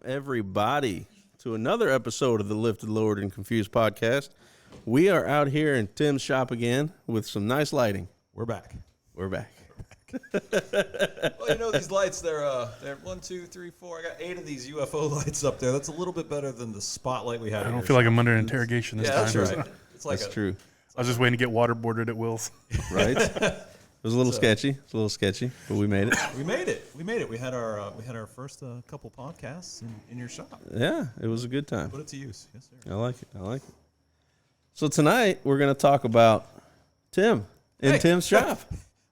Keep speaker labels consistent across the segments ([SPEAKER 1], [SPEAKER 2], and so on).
[SPEAKER 1] everybody to another episode of the Lifted, Lowered, and Confused podcast. We are out here in Tim's shop again with some nice lighting.
[SPEAKER 2] We're back.
[SPEAKER 1] We're back.
[SPEAKER 2] Well, you know, these lights, they're 1, 2, 3, 4. I got 8 of these UFO lights up there. That's a little bit better than the spotlight we had.
[SPEAKER 3] I don't feel like I'm under interrogation this time.
[SPEAKER 2] That's right. It's like
[SPEAKER 1] That's true.
[SPEAKER 3] I was just waiting to get waterboarded at Will's.
[SPEAKER 1] Right? It was a little sketchy. It's a little sketchy, but we made it.
[SPEAKER 2] We made it. We had our first couple podcasts in your shop.
[SPEAKER 1] Yeah, it was a good time.
[SPEAKER 2] Put it to use. Yes, sir.
[SPEAKER 1] I like it. So tonight we're going to talk about Tim in Tim's shop.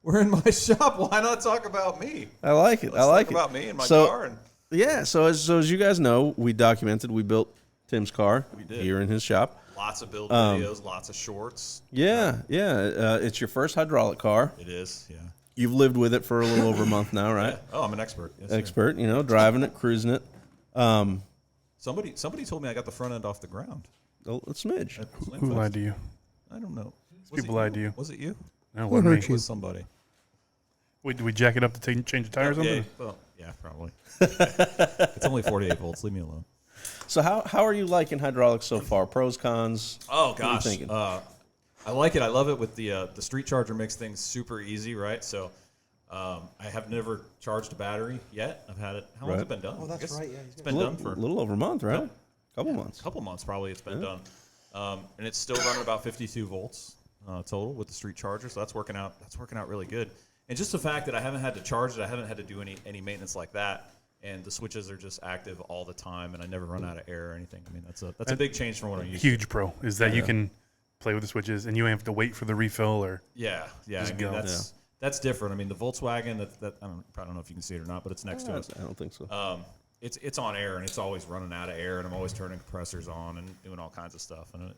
[SPEAKER 2] We're in my shop. Why not talk about me?
[SPEAKER 1] I like it.
[SPEAKER 2] Let's talk about me and my car.
[SPEAKER 1] Yeah, so as you guys know, we built Tim's car here in his shop.
[SPEAKER 2] Lots of build videos, lots of shorts.
[SPEAKER 1] Yeah. It's your first hydraulic car.
[SPEAKER 2] It is, yeah.
[SPEAKER 1] You've lived with it for a little over a month now, right?
[SPEAKER 2] Yeah. Oh, I'm an expert. Yes,
[SPEAKER 1] expert, driving it, cruising it.
[SPEAKER 2] Somebody told me I got the front end off the ground.
[SPEAKER 1] A smidge.
[SPEAKER 3] Who lied to you?
[SPEAKER 2] I don't know.
[SPEAKER 3] People lied to you.
[SPEAKER 2] Was it you?
[SPEAKER 3] No, it wasn't me.
[SPEAKER 2] It was somebody.
[SPEAKER 3] Wait, did we jack it up to change the tire or something?
[SPEAKER 2] Yeah, probably. It's only 48 volts. Leave me alone.
[SPEAKER 1] So how are you liking hydraulics so far? Pros, cons?
[SPEAKER 2] Oh, gosh.
[SPEAKER 1] What are you thinking?
[SPEAKER 2] I like it. I love it with the street charger makes things super easy, right? So I have never charged a battery yet. I've had it. How long has it been done?
[SPEAKER 4] Oh, that's right. Yeah,
[SPEAKER 2] it's been done for
[SPEAKER 1] a little over a month, right? Couple
[SPEAKER 2] months probably it's been done. And it's still running about 52 volts total with the street charger. So that's working out really good. And just the fact that I haven't had to charge it, I haven't had to do any maintenance like that. And the switches are just active all the time, and I never run out of air or anything. I mean, that's a big change from what I'm used to.
[SPEAKER 3] Huge pro is that you can play with the switches, and you don't have to wait for the refill or
[SPEAKER 2] that's different. I mean, the Volkswagen I don't know if you can see it or not, but it's next to us.
[SPEAKER 1] I don't think so.
[SPEAKER 2] It's on air, and it's always running out of air, and I'm always turning compressors on and doing all kinds of stuff. And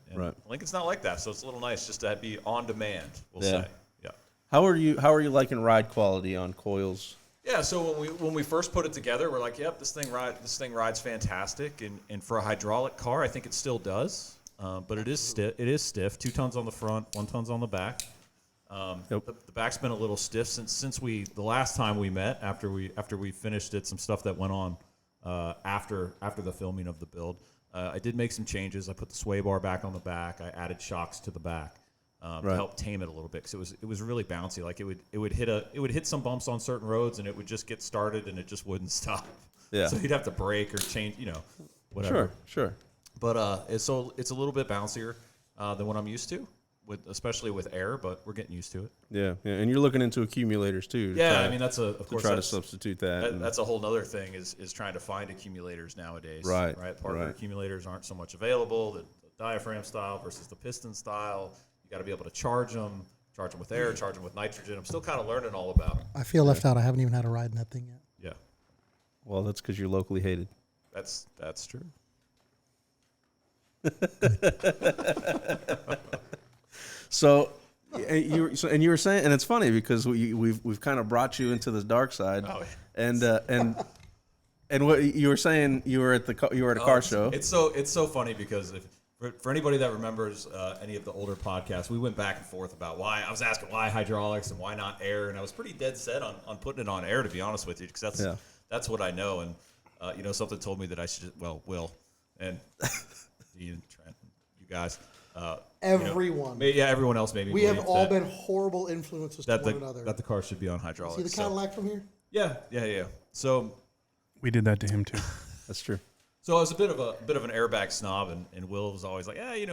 [SPEAKER 2] Lincoln's not like that, so it's a little nice just to be on demand. We'll say. Yeah.
[SPEAKER 1] How are you liking ride quality on coils?
[SPEAKER 2] Yeah, so when we first put it together, we're like, yep, this thing rides fantastic, and for a hydraulic car, I think it still does, but it is stiff. 2 tons on the front, 1 ton's on the back. The back's been a little stiff since the last time we met after we finished it. Some stuff that went on after the filming of the build. I did make some changes. I put the sway bar back on the back. I added shocks to the back. To help tame it a little bit, because it was really bouncy. Like it would hit some bumps on certain roads, and it would just get started, and it just wouldn't stop. Yeah. So you'd have to brake or change, whatever.
[SPEAKER 1] Sure.
[SPEAKER 2] But it's a little bit bouncier than what I'm used to, especially with air. But we're getting used to it.
[SPEAKER 1] Yeah. And you're looking into accumulators too.
[SPEAKER 2] I mean that's
[SPEAKER 1] to substitute that.
[SPEAKER 2] That's a whole other thing is trying to find accumulators nowadays.
[SPEAKER 1] Right.
[SPEAKER 2] Parker accumulators aren't so much available. The diaphragm style versus the piston style. You got to be able to charge them with air, charge them with nitrogen. I'm still kind of learning all about them.
[SPEAKER 4] I feel left out. I haven't even had a ride in that thing yet.
[SPEAKER 2] Yeah.
[SPEAKER 1] Well, that's because you're locally hated.
[SPEAKER 2] That's true.
[SPEAKER 1] So you were saying, and it's funny because we've kind of brought you into the dark side. Oh, yeah. And what you were saying, you were at a car show.
[SPEAKER 2] It's so funny because for anybody that remembers any of the older podcasts, we went back and forth about why. I was asking why hydraulics and why not air, and I was pretty dead set on putting it on air, to be honest with you, because that's what I know. And something told me that I should. Well, Will and Ian, Trent, you guys,
[SPEAKER 4] everyone,
[SPEAKER 2] everyone else maybe.
[SPEAKER 4] We have all been horrible influences to one another.
[SPEAKER 2] That the car should be on hydraulics.
[SPEAKER 4] See the Cadillac from here?
[SPEAKER 2] Yeah. So
[SPEAKER 3] we did that to him too.
[SPEAKER 1] That's true.
[SPEAKER 2] So I was a bit of an airbag snob, and Will was always like, we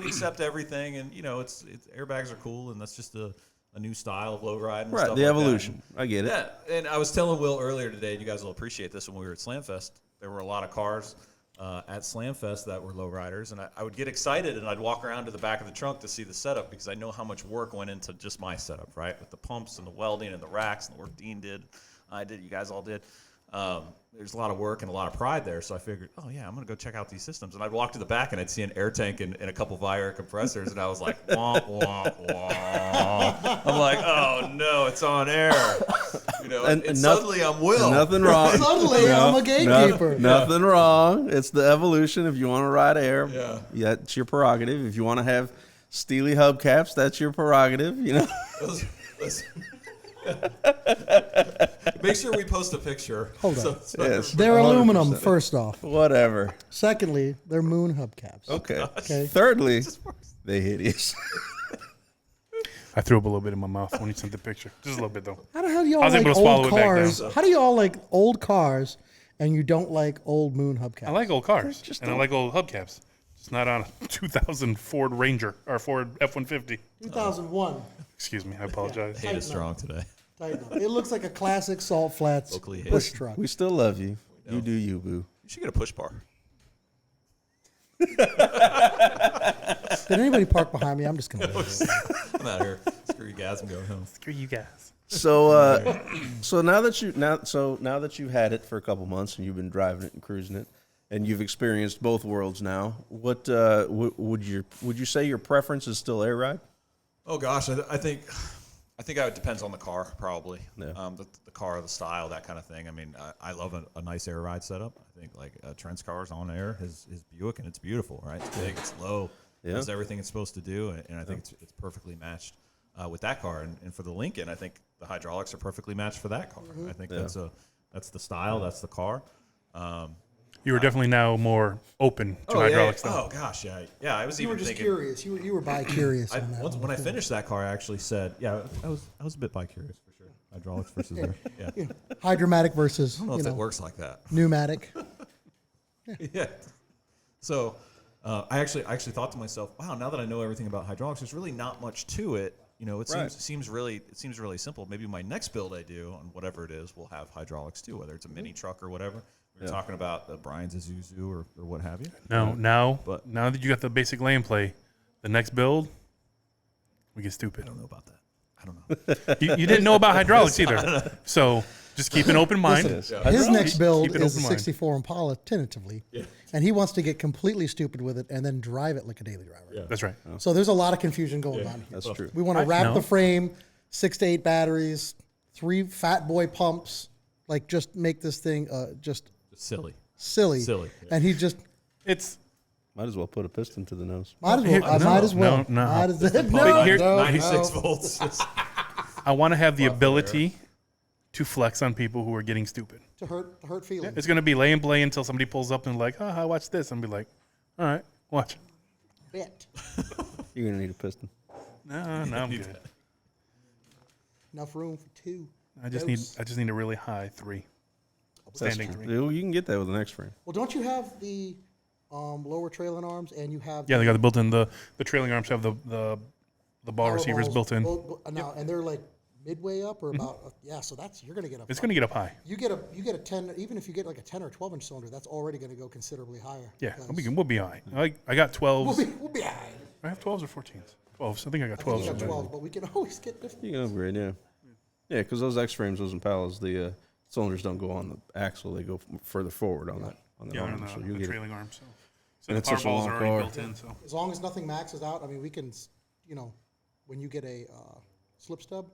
[SPEAKER 2] accept everything, and it's airbags are cool, and that's just a new style of low ride and stuff
[SPEAKER 1] the
[SPEAKER 2] like
[SPEAKER 1] evolution.
[SPEAKER 2] That.
[SPEAKER 1] I get it.
[SPEAKER 2] Yeah, and I was telling Will earlier today, and you guys will appreciate this, when we were at Slamfest, there were a lot of cars at Slamfest that were Lowriders, and I would get excited, and I'd walk around to the back of the trunk to see the setup, because I know how much work went into just my setup, right, with the pumps and the welding and the racks and the work Dean did, I did, you guys all did. There's a lot of work and a lot of pride there, so I figured, I'm going to go check out these systems. And I'd walk to the back, and I'd see an air tank and a couple Viair compressors, and I was like, wah, wah, wah. I'm like, oh, no, it's on air. And suddenly I'm Will.
[SPEAKER 1] Nothing wrong.
[SPEAKER 4] Suddenly I'm a gatekeeper.
[SPEAKER 1] Nothing wrong. It's the evolution. If you want to ride air, that's your prerogative. If you want to have steely hubcaps, that's your prerogative,
[SPEAKER 2] Make sure we post a picture.
[SPEAKER 4] Hold on.
[SPEAKER 1] Yes.
[SPEAKER 4] They're
[SPEAKER 1] 100%.
[SPEAKER 4] aluminum, first off.
[SPEAKER 1] Whatever.
[SPEAKER 4] Secondly, they're moon hubcaps.
[SPEAKER 1] Okay.
[SPEAKER 4] Okay.
[SPEAKER 1] Thirdly, they hideous.
[SPEAKER 3] I threw up a little bit in my mouth when you sent the picture. Just a little bit, though.
[SPEAKER 4] How the hell do y'all
[SPEAKER 3] I was
[SPEAKER 4] like
[SPEAKER 3] able to swallow
[SPEAKER 4] old
[SPEAKER 3] it back
[SPEAKER 4] cars?
[SPEAKER 3] down.
[SPEAKER 4] How do y'all like old cars and you don't like old moon hubcaps?
[SPEAKER 3] I like old cars, and I like old hubcaps. Just not on a 2000 Ford Ranger or Ford F-150.
[SPEAKER 4] 2001.
[SPEAKER 3] Excuse me, I apologize.
[SPEAKER 2] Hate is strong today.
[SPEAKER 4] Tighten up. It looks like a classic Salt Flats
[SPEAKER 2] Locally
[SPEAKER 4] push truck.
[SPEAKER 1] We still love you. You do you, boo.
[SPEAKER 2] You should get a push bar.
[SPEAKER 4] Did anybody park behind me? I'm just gonna.
[SPEAKER 2] I'm out here. Screw you guys and go home.
[SPEAKER 3] Screw you guys.
[SPEAKER 1] So, so now that you've had it for a couple months and you've been driving it and cruising it, and you've experienced both worlds now, what would you say your preference is still air ride?
[SPEAKER 2] Oh gosh, I think it depends on the car probably.
[SPEAKER 1] Yeah.
[SPEAKER 2] The car, the style, that kind of thing. I mean, I love a nice air ride setup. I think like Trent's car's on air, his Buick, and it's beautiful, right? It's big, it's low,
[SPEAKER 1] Yeah.
[SPEAKER 2] does everything it's supposed to do, and I think it's perfectly matched with that car. And for the Lincoln, I think the hydraulics are perfectly matched for that car. I think that's the style, that's the car.
[SPEAKER 3] You were definitely now more open to hydraulics.
[SPEAKER 2] Oh gosh, yeah. I was
[SPEAKER 4] You
[SPEAKER 2] even
[SPEAKER 4] were just
[SPEAKER 2] thinking.
[SPEAKER 4] curious. You were bi-curious. on that
[SPEAKER 2] When I finished that car, I actually said, I was a bit bi-curious for sure. Hydraulics versus air. Yeah.
[SPEAKER 4] Hydromatic versus
[SPEAKER 2] I don't know if it works like that.
[SPEAKER 4] pneumatic.
[SPEAKER 2] Yeah. So I actually thought to myself, wow, now that I know everything about hydraulics, there's really not much to it. You know, it seems really simple. Maybe my next build I do on whatever it is will have hydraulics too, whether it's a mini truck or whatever. We were talking about the Brian's Isuzu or what have you.
[SPEAKER 3] Now that you got the basic lane play, the next build, we get stupid.
[SPEAKER 2] I don't know about that. I don't know.
[SPEAKER 3] You didn't know about hydraulics either. So just keep an open mind.
[SPEAKER 4] His next build
[SPEAKER 3] Keep it
[SPEAKER 4] is a
[SPEAKER 3] open mind.
[SPEAKER 4] 64 Impala, tentatively. Yeah. And he wants to get completely stupid with it and then drive it like a daily driver.
[SPEAKER 2] Yeah.
[SPEAKER 3] That's right.
[SPEAKER 4] So there's a lot of confusion going on here.
[SPEAKER 1] That's true.
[SPEAKER 4] We want to wrap
[SPEAKER 3] no.
[SPEAKER 4] the frame, 6 to 8 batteries, 3 fat boy pumps, like just make this thing just
[SPEAKER 2] Silly.
[SPEAKER 4] silly.
[SPEAKER 2] Yeah.
[SPEAKER 4] And he just
[SPEAKER 3] It's
[SPEAKER 1] Might as well put a piston to the nose.
[SPEAKER 4] might as well. I might as well.
[SPEAKER 3] No.
[SPEAKER 4] Might as well.
[SPEAKER 3] But here-
[SPEAKER 2] 96 volts.
[SPEAKER 3] I want to have the ability to flex on people who are getting stupid.
[SPEAKER 4] to hurt feelings.
[SPEAKER 3] It's going to be lay and play until somebody pulls up and like, oh, watch this. And be like, all right, watch.
[SPEAKER 4] Bet.
[SPEAKER 1] You're gonna need a piston.
[SPEAKER 3] No, I'm good.
[SPEAKER 4] Enough room for 2.
[SPEAKER 3] I just need a really high 3.
[SPEAKER 1] That's
[SPEAKER 3] Standing
[SPEAKER 1] true.
[SPEAKER 3] 3.
[SPEAKER 1] You can get that with the next frame.
[SPEAKER 4] Well, don't you have the lower trailing arms and you have
[SPEAKER 3] Yeah, they got the built-in. The trailing arms have the ball
[SPEAKER 4] power
[SPEAKER 3] receivers
[SPEAKER 4] balls
[SPEAKER 3] built in.
[SPEAKER 4] now, and they're like midway up or about so that's you're gonna get
[SPEAKER 3] It's going to get up high.
[SPEAKER 4] you get a 10, even if you get like a 10 or 12 inch cylinder, that's already going to go considerably higher.
[SPEAKER 3] Yeah,
[SPEAKER 4] because
[SPEAKER 3] we'll be all right. I got 12s.
[SPEAKER 4] we'll be all right.
[SPEAKER 3] I have 12s or 14s. 12s. I think I got
[SPEAKER 4] I think
[SPEAKER 3] 12s.
[SPEAKER 4] you got 12, but we can always get different.
[SPEAKER 1] You can upgrade, yeah. Yeah, because those X frames, those Impalas, the cylinders don't go on the axle; they go further forward on that
[SPEAKER 3] Yeah,
[SPEAKER 1] arm.
[SPEAKER 3] on
[SPEAKER 1] So
[SPEAKER 3] the
[SPEAKER 1] you get it.
[SPEAKER 3] trailing arm. So
[SPEAKER 1] And
[SPEAKER 3] the
[SPEAKER 1] it's
[SPEAKER 3] power
[SPEAKER 1] such a
[SPEAKER 3] balls
[SPEAKER 1] long
[SPEAKER 3] are already
[SPEAKER 1] car.
[SPEAKER 3] built in. So
[SPEAKER 4] As long as nothing maxes out, I mean, we can, when you get a slip stub,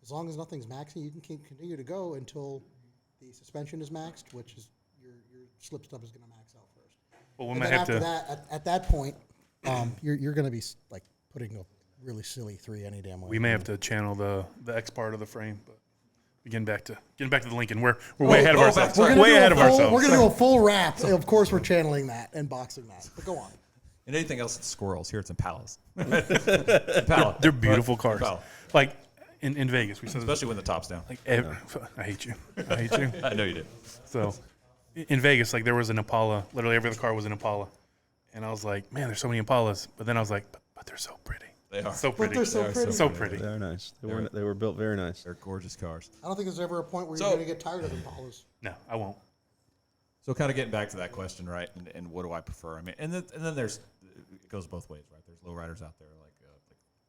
[SPEAKER 4] as long as nothing's maxing, you can continue to go until the suspension is maxed, which is your slip stub is going to max out first.
[SPEAKER 3] well, we
[SPEAKER 4] And
[SPEAKER 3] might
[SPEAKER 4] then
[SPEAKER 3] have
[SPEAKER 4] after
[SPEAKER 3] to.
[SPEAKER 4] that, at that point, you're going to be like putting a really silly 3 any damn way.
[SPEAKER 3] We may have to channel the X part of the frame, but getting back to the Lincoln. We're way ahead of ourselves.
[SPEAKER 4] We're gonna
[SPEAKER 3] Way
[SPEAKER 4] do
[SPEAKER 3] ahead
[SPEAKER 4] a
[SPEAKER 3] of
[SPEAKER 4] full-
[SPEAKER 3] ourselves.
[SPEAKER 4] We're going to do a full wrap. Of course, we're channeling that and boxing that. But go on.
[SPEAKER 2] And anything else, it's squirrels. Here it's Impalas. Impala.
[SPEAKER 3] They're beautiful cars.
[SPEAKER 2] Impala.
[SPEAKER 3] Like in Vegas, we said
[SPEAKER 2] Especially when the top's down.
[SPEAKER 3] like I hate you. I hate you.
[SPEAKER 2] I know you did.
[SPEAKER 3] So in Vegas, like there was an Impala. Literally every other car was an Impala, and I was like, man, there's so many Impalas. But then I was like, but they're so pretty.
[SPEAKER 2] They are.
[SPEAKER 3] So pretty.
[SPEAKER 4] they're so
[SPEAKER 2] They are
[SPEAKER 4] pretty.
[SPEAKER 3] So pretty.
[SPEAKER 1] They're nice. They were built very nice.
[SPEAKER 2] They're gorgeous cars.
[SPEAKER 4] I don't think there's ever a point where
[SPEAKER 2] So-
[SPEAKER 4] you're going to get tired of Impalas.
[SPEAKER 3] No, I won't.
[SPEAKER 2] So kind of getting back to that question, right? And what do I prefer? I mean, and then there's it goes both ways, right? There's lowriders out there like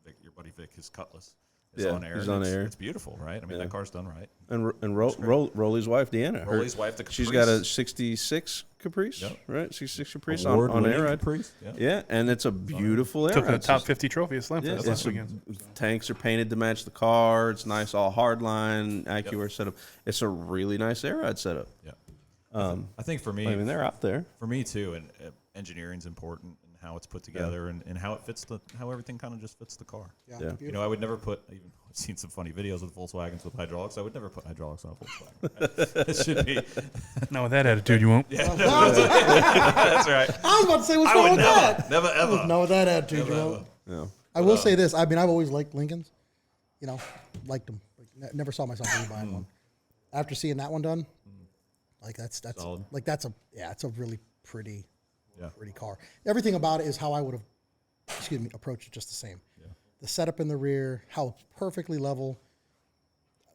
[SPEAKER 2] Vic, your buddy Vic, his Cutlass is
[SPEAKER 1] Yeah,
[SPEAKER 2] on air.
[SPEAKER 1] he's
[SPEAKER 2] and
[SPEAKER 1] on
[SPEAKER 2] it's,
[SPEAKER 1] air.
[SPEAKER 2] It's beautiful, right? I mean, that car's done right.
[SPEAKER 1] And Rolly's wife, Deanna.
[SPEAKER 2] Rolly's wife, the
[SPEAKER 1] She's
[SPEAKER 2] Caprice.
[SPEAKER 1] got a 66 Caprice,
[SPEAKER 2] Yep.
[SPEAKER 1] right? 66 Caprice
[SPEAKER 2] Award-winning
[SPEAKER 1] on air ride.
[SPEAKER 2] Caprice, yeah.
[SPEAKER 1] Yeah, and it's a beautiful air
[SPEAKER 3] Took a
[SPEAKER 1] ride
[SPEAKER 3] top
[SPEAKER 1] system.
[SPEAKER 3] 50 trophy at Slam
[SPEAKER 1] Yeah,
[SPEAKER 3] Fest
[SPEAKER 1] it's
[SPEAKER 3] last weekend.
[SPEAKER 1] tanks are painted to match the car. It's nice, all hardline, AccuAir setup. It's a really nice air ride setup.
[SPEAKER 2] Yeah. I think for me,
[SPEAKER 1] I mean, they're out there.
[SPEAKER 2] for me too, and engineering's important, and how it's put together and how it fits how everything kind of just fits the car.
[SPEAKER 1] Yeah.
[SPEAKER 2] You know, I would never put, even I've seen some funny videos with Volkswagens with hydraulics. I would never put hydraulics on a Volkswagen. It should be.
[SPEAKER 3] Not with that attitude, you won't.
[SPEAKER 2] Yeah, no, that's right.
[SPEAKER 4] I was about to say, what's
[SPEAKER 2] I
[SPEAKER 4] wrong
[SPEAKER 2] would
[SPEAKER 4] with that?
[SPEAKER 2] never, ever.
[SPEAKER 4] No, with that attitude,
[SPEAKER 2] Never,
[SPEAKER 4] you
[SPEAKER 2] ever.
[SPEAKER 4] won't.
[SPEAKER 1] Yeah.
[SPEAKER 4] I will say this. I mean, I've always liked Lincolns. You know, liked them. Like, never saw myself really buying one. After seeing that one done, like that's
[SPEAKER 2] Solid.
[SPEAKER 4] like it's a really pretty car. Everything about it is how I would have, approached it just the same. Yeah. The setup in the rear, how it's perfectly level.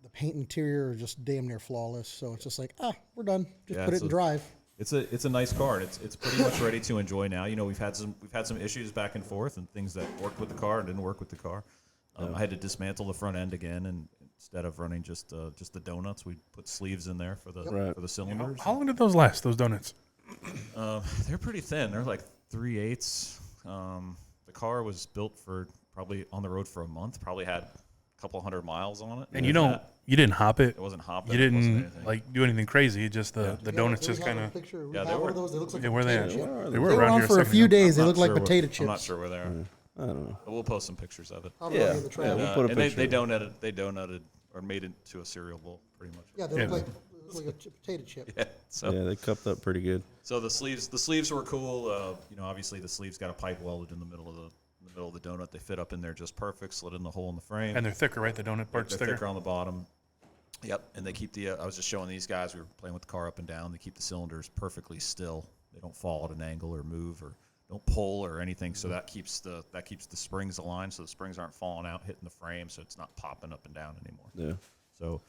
[SPEAKER 4] The paint interior are just damn near flawless. So it's just like, we're done. Just put it in drive.
[SPEAKER 2] It's a nice car, and it's pretty much ready to enjoy now. You know, we've had some issues back and forth, and things that worked with the car and didn't work with the car. I had to dismantle the front end again, and instead of running just the donuts, we put sleeves in there for the cylinders.
[SPEAKER 3] How long did those last? Those donuts?
[SPEAKER 2] They're pretty thin. They're like 3/8. The car was built for probably on the road for a month. Probably had a couple hundred miles on it.
[SPEAKER 3] And you didn't hop it.
[SPEAKER 2] It wasn't hopping.
[SPEAKER 3] You didn't like do anything crazy. Just the donuts just kind of.
[SPEAKER 2] Yeah, they were.
[SPEAKER 4] Those. They look like
[SPEAKER 3] Where they at?
[SPEAKER 4] potato chip.
[SPEAKER 3] They were
[SPEAKER 4] They were
[SPEAKER 3] around
[SPEAKER 4] on
[SPEAKER 3] here
[SPEAKER 4] for a
[SPEAKER 3] second
[SPEAKER 4] few
[SPEAKER 3] ago.
[SPEAKER 4] days. They
[SPEAKER 2] I'm
[SPEAKER 4] look
[SPEAKER 2] not
[SPEAKER 4] like
[SPEAKER 2] sure
[SPEAKER 4] potato
[SPEAKER 2] I'm
[SPEAKER 4] chips.
[SPEAKER 2] not sure where they are.
[SPEAKER 1] I don't know.
[SPEAKER 2] We'll post some pictures of it.
[SPEAKER 4] Probably
[SPEAKER 1] Yeah.
[SPEAKER 4] on the trail.
[SPEAKER 1] We'll put a
[SPEAKER 2] And
[SPEAKER 1] picture.
[SPEAKER 2] they donuted or made it to a cereal bowl, pretty much.
[SPEAKER 4] Yeah, they look like a potato chip.
[SPEAKER 2] Yeah. So
[SPEAKER 1] Yeah, they cupped up pretty good.
[SPEAKER 2] So the sleeves were cool. You know, obviously the sleeves got a pipe welded in the middle of the donut. They fit up in there just perfect. Slid in the hole in the frame.
[SPEAKER 3] And they're thicker, right? The donut part's
[SPEAKER 2] They're
[SPEAKER 3] thicker.
[SPEAKER 2] thicker on the bottom. Yep. And they keep the. I was just showing these guys. We were playing with the car up and down. They keep the cylinders perfectly still. They don't fall at an angle or move or don't pull or anything. So that keeps the springs aligned. So the springs aren't falling out, hitting the frame. So it's not popping up and down anymore.
[SPEAKER 1] Yeah.
[SPEAKER 2] So.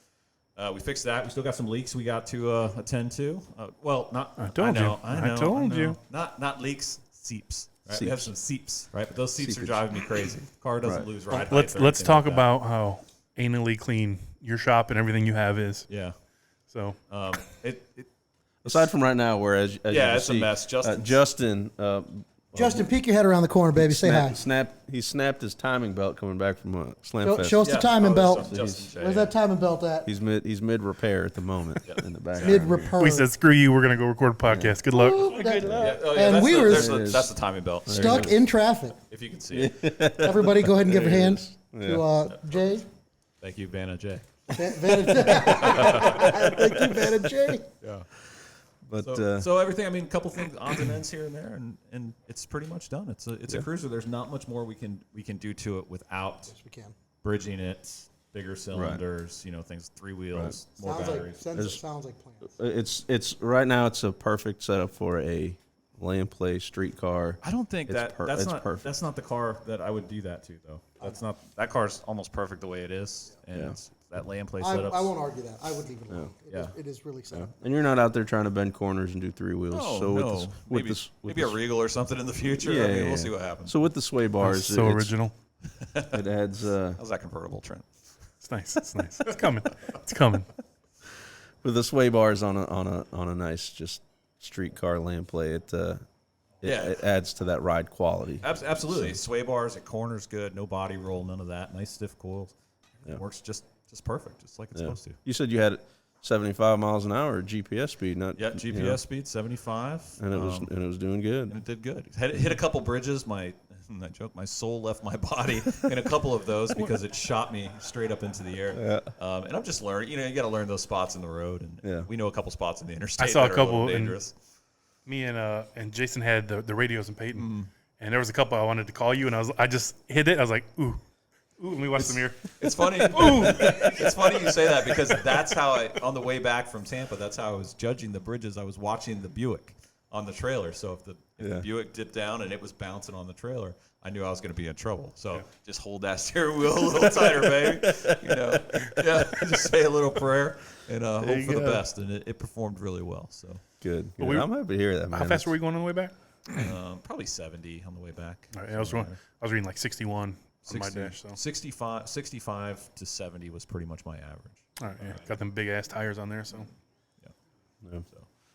[SPEAKER 2] We fixed that. We still got some leaks we got to attend to. Well, not.
[SPEAKER 3] I told you. I told you.
[SPEAKER 2] Not leaks, seeps. Right?
[SPEAKER 1] Seeps.
[SPEAKER 2] We have some seeps, right? But those seeps are
[SPEAKER 1] Seepage.
[SPEAKER 2] driving me crazy. The car doesn't
[SPEAKER 1] Right.
[SPEAKER 2] lose ride height
[SPEAKER 3] Let's
[SPEAKER 2] or
[SPEAKER 3] let's
[SPEAKER 2] anything
[SPEAKER 3] talk
[SPEAKER 2] like that.
[SPEAKER 3] about how anally clean your shop and everything you have is.
[SPEAKER 2] Yeah.
[SPEAKER 3] So
[SPEAKER 2] It
[SPEAKER 1] Aside from right now, where as you can
[SPEAKER 2] it's a
[SPEAKER 1] see,
[SPEAKER 2] mess.
[SPEAKER 1] Justin,
[SPEAKER 4] Justin, peek your head around the corner, baby. Say hi.
[SPEAKER 1] he snapped his timing belt coming back from Slam
[SPEAKER 4] Show,
[SPEAKER 1] Fest.
[SPEAKER 4] show us the timing belt.
[SPEAKER 2] Justin J.
[SPEAKER 4] Where's that timing belt at?
[SPEAKER 1] He's mid repair at the moment in the back.
[SPEAKER 4] Mid repair.
[SPEAKER 3] we said, "Screw you, we're gonna go record a podcast. Good luck."
[SPEAKER 2] Yeah,
[SPEAKER 4] And
[SPEAKER 2] that's
[SPEAKER 4] we
[SPEAKER 2] the,
[SPEAKER 4] were
[SPEAKER 2] that's the timing belt.
[SPEAKER 4] stuck in traffic.
[SPEAKER 2] If you can see it.
[SPEAKER 4] Everybody, go ahead and give a hand to Jay.
[SPEAKER 2] Thank you, Vanna J.
[SPEAKER 4] Thank you, Vanna Jay.
[SPEAKER 2] Yeah.
[SPEAKER 1] But
[SPEAKER 2] So everything. I mean, a couple things, odds and ends here and there, and it's pretty much done. It's a cruiser. There's not much more we can do to it without
[SPEAKER 4] We can.
[SPEAKER 2] bridging it, bigger cylinders, you know, things, 3 wheels, more batteries.
[SPEAKER 4] Sounds like plans.
[SPEAKER 1] it's right now it's a perfect setup for a lay and play street car.
[SPEAKER 2] I don't think that's
[SPEAKER 1] perfect.
[SPEAKER 2] That's not the car that I would do that to, though. That car's almost perfect the way it is, and it's that lay and play
[SPEAKER 4] I
[SPEAKER 2] setup.
[SPEAKER 4] won't argue that. I would leave it alone.
[SPEAKER 2] Yeah.
[SPEAKER 4] It is really set up.
[SPEAKER 1] And you're not out there trying to bend corners and do 3 wheels.
[SPEAKER 2] No,
[SPEAKER 1] so
[SPEAKER 2] no.
[SPEAKER 1] with
[SPEAKER 2] Maybe a Regal or something in the future.
[SPEAKER 1] Yeah,
[SPEAKER 2] I mean,
[SPEAKER 1] yeah,
[SPEAKER 2] we'll
[SPEAKER 1] yeah.
[SPEAKER 2] see what happens.
[SPEAKER 1] So with the sway bars,
[SPEAKER 3] So original.
[SPEAKER 1] it adds.
[SPEAKER 2] How's that convertible, Trent?
[SPEAKER 3] It's nice. It's nice. It's coming. It's coming.
[SPEAKER 1] With the sway bars on a nice just street car lay and play, it adds to that ride quality.
[SPEAKER 2] Absolutely. Sway bars at corners, good. No body roll, none of that. Nice stiff coils. It works just perfect, just like it's supposed to.
[SPEAKER 1] You said you had 75 miles an hour GPS speed, not
[SPEAKER 2] GPS speed 75,
[SPEAKER 1] and it was doing good.
[SPEAKER 2] and it did good. Hit a couple bridges. My soul left my body in a couple of those because it shot me straight up into the air. And I'm just learning. You know, you got to learn those spots in the road, and we know a couple spots in the interstate.
[SPEAKER 3] I saw
[SPEAKER 2] that
[SPEAKER 3] a
[SPEAKER 2] are
[SPEAKER 3] couple,
[SPEAKER 2] little
[SPEAKER 3] and
[SPEAKER 2] dangerous.
[SPEAKER 3] Me and Jason had the radios in Peyton, and there was a couple I wanted to call you, and I just hit it. I was like, ooh, let me watch some here.
[SPEAKER 2] It's funny. It's funny you say that because that's how on the way back from Tampa, that's how I was judging the bridges. I was watching the Buick on the trailer. So if the Buick dipped down and it was bouncing on the trailer, I knew I was going to be in trouble. So just hold that steering wheel a little tighter, baby. You know, just say a little prayer and hope for the best. And it performed really well. So
[SPEAKER 1] Good. I'm happy to hear that, man.
[SPEAKER 3] How fast were we going on the way back?
[SPEAKER 2] probably 70 on the way back.
[SPEAKER 3] All right, I was reading like 61 on my dash. So
[SPEAKER 2] 65 to 70 was pretty much my average.
[SPEAKER 3] all right, got them big ass tires on there. So
[SPEAKER 1] Yeah.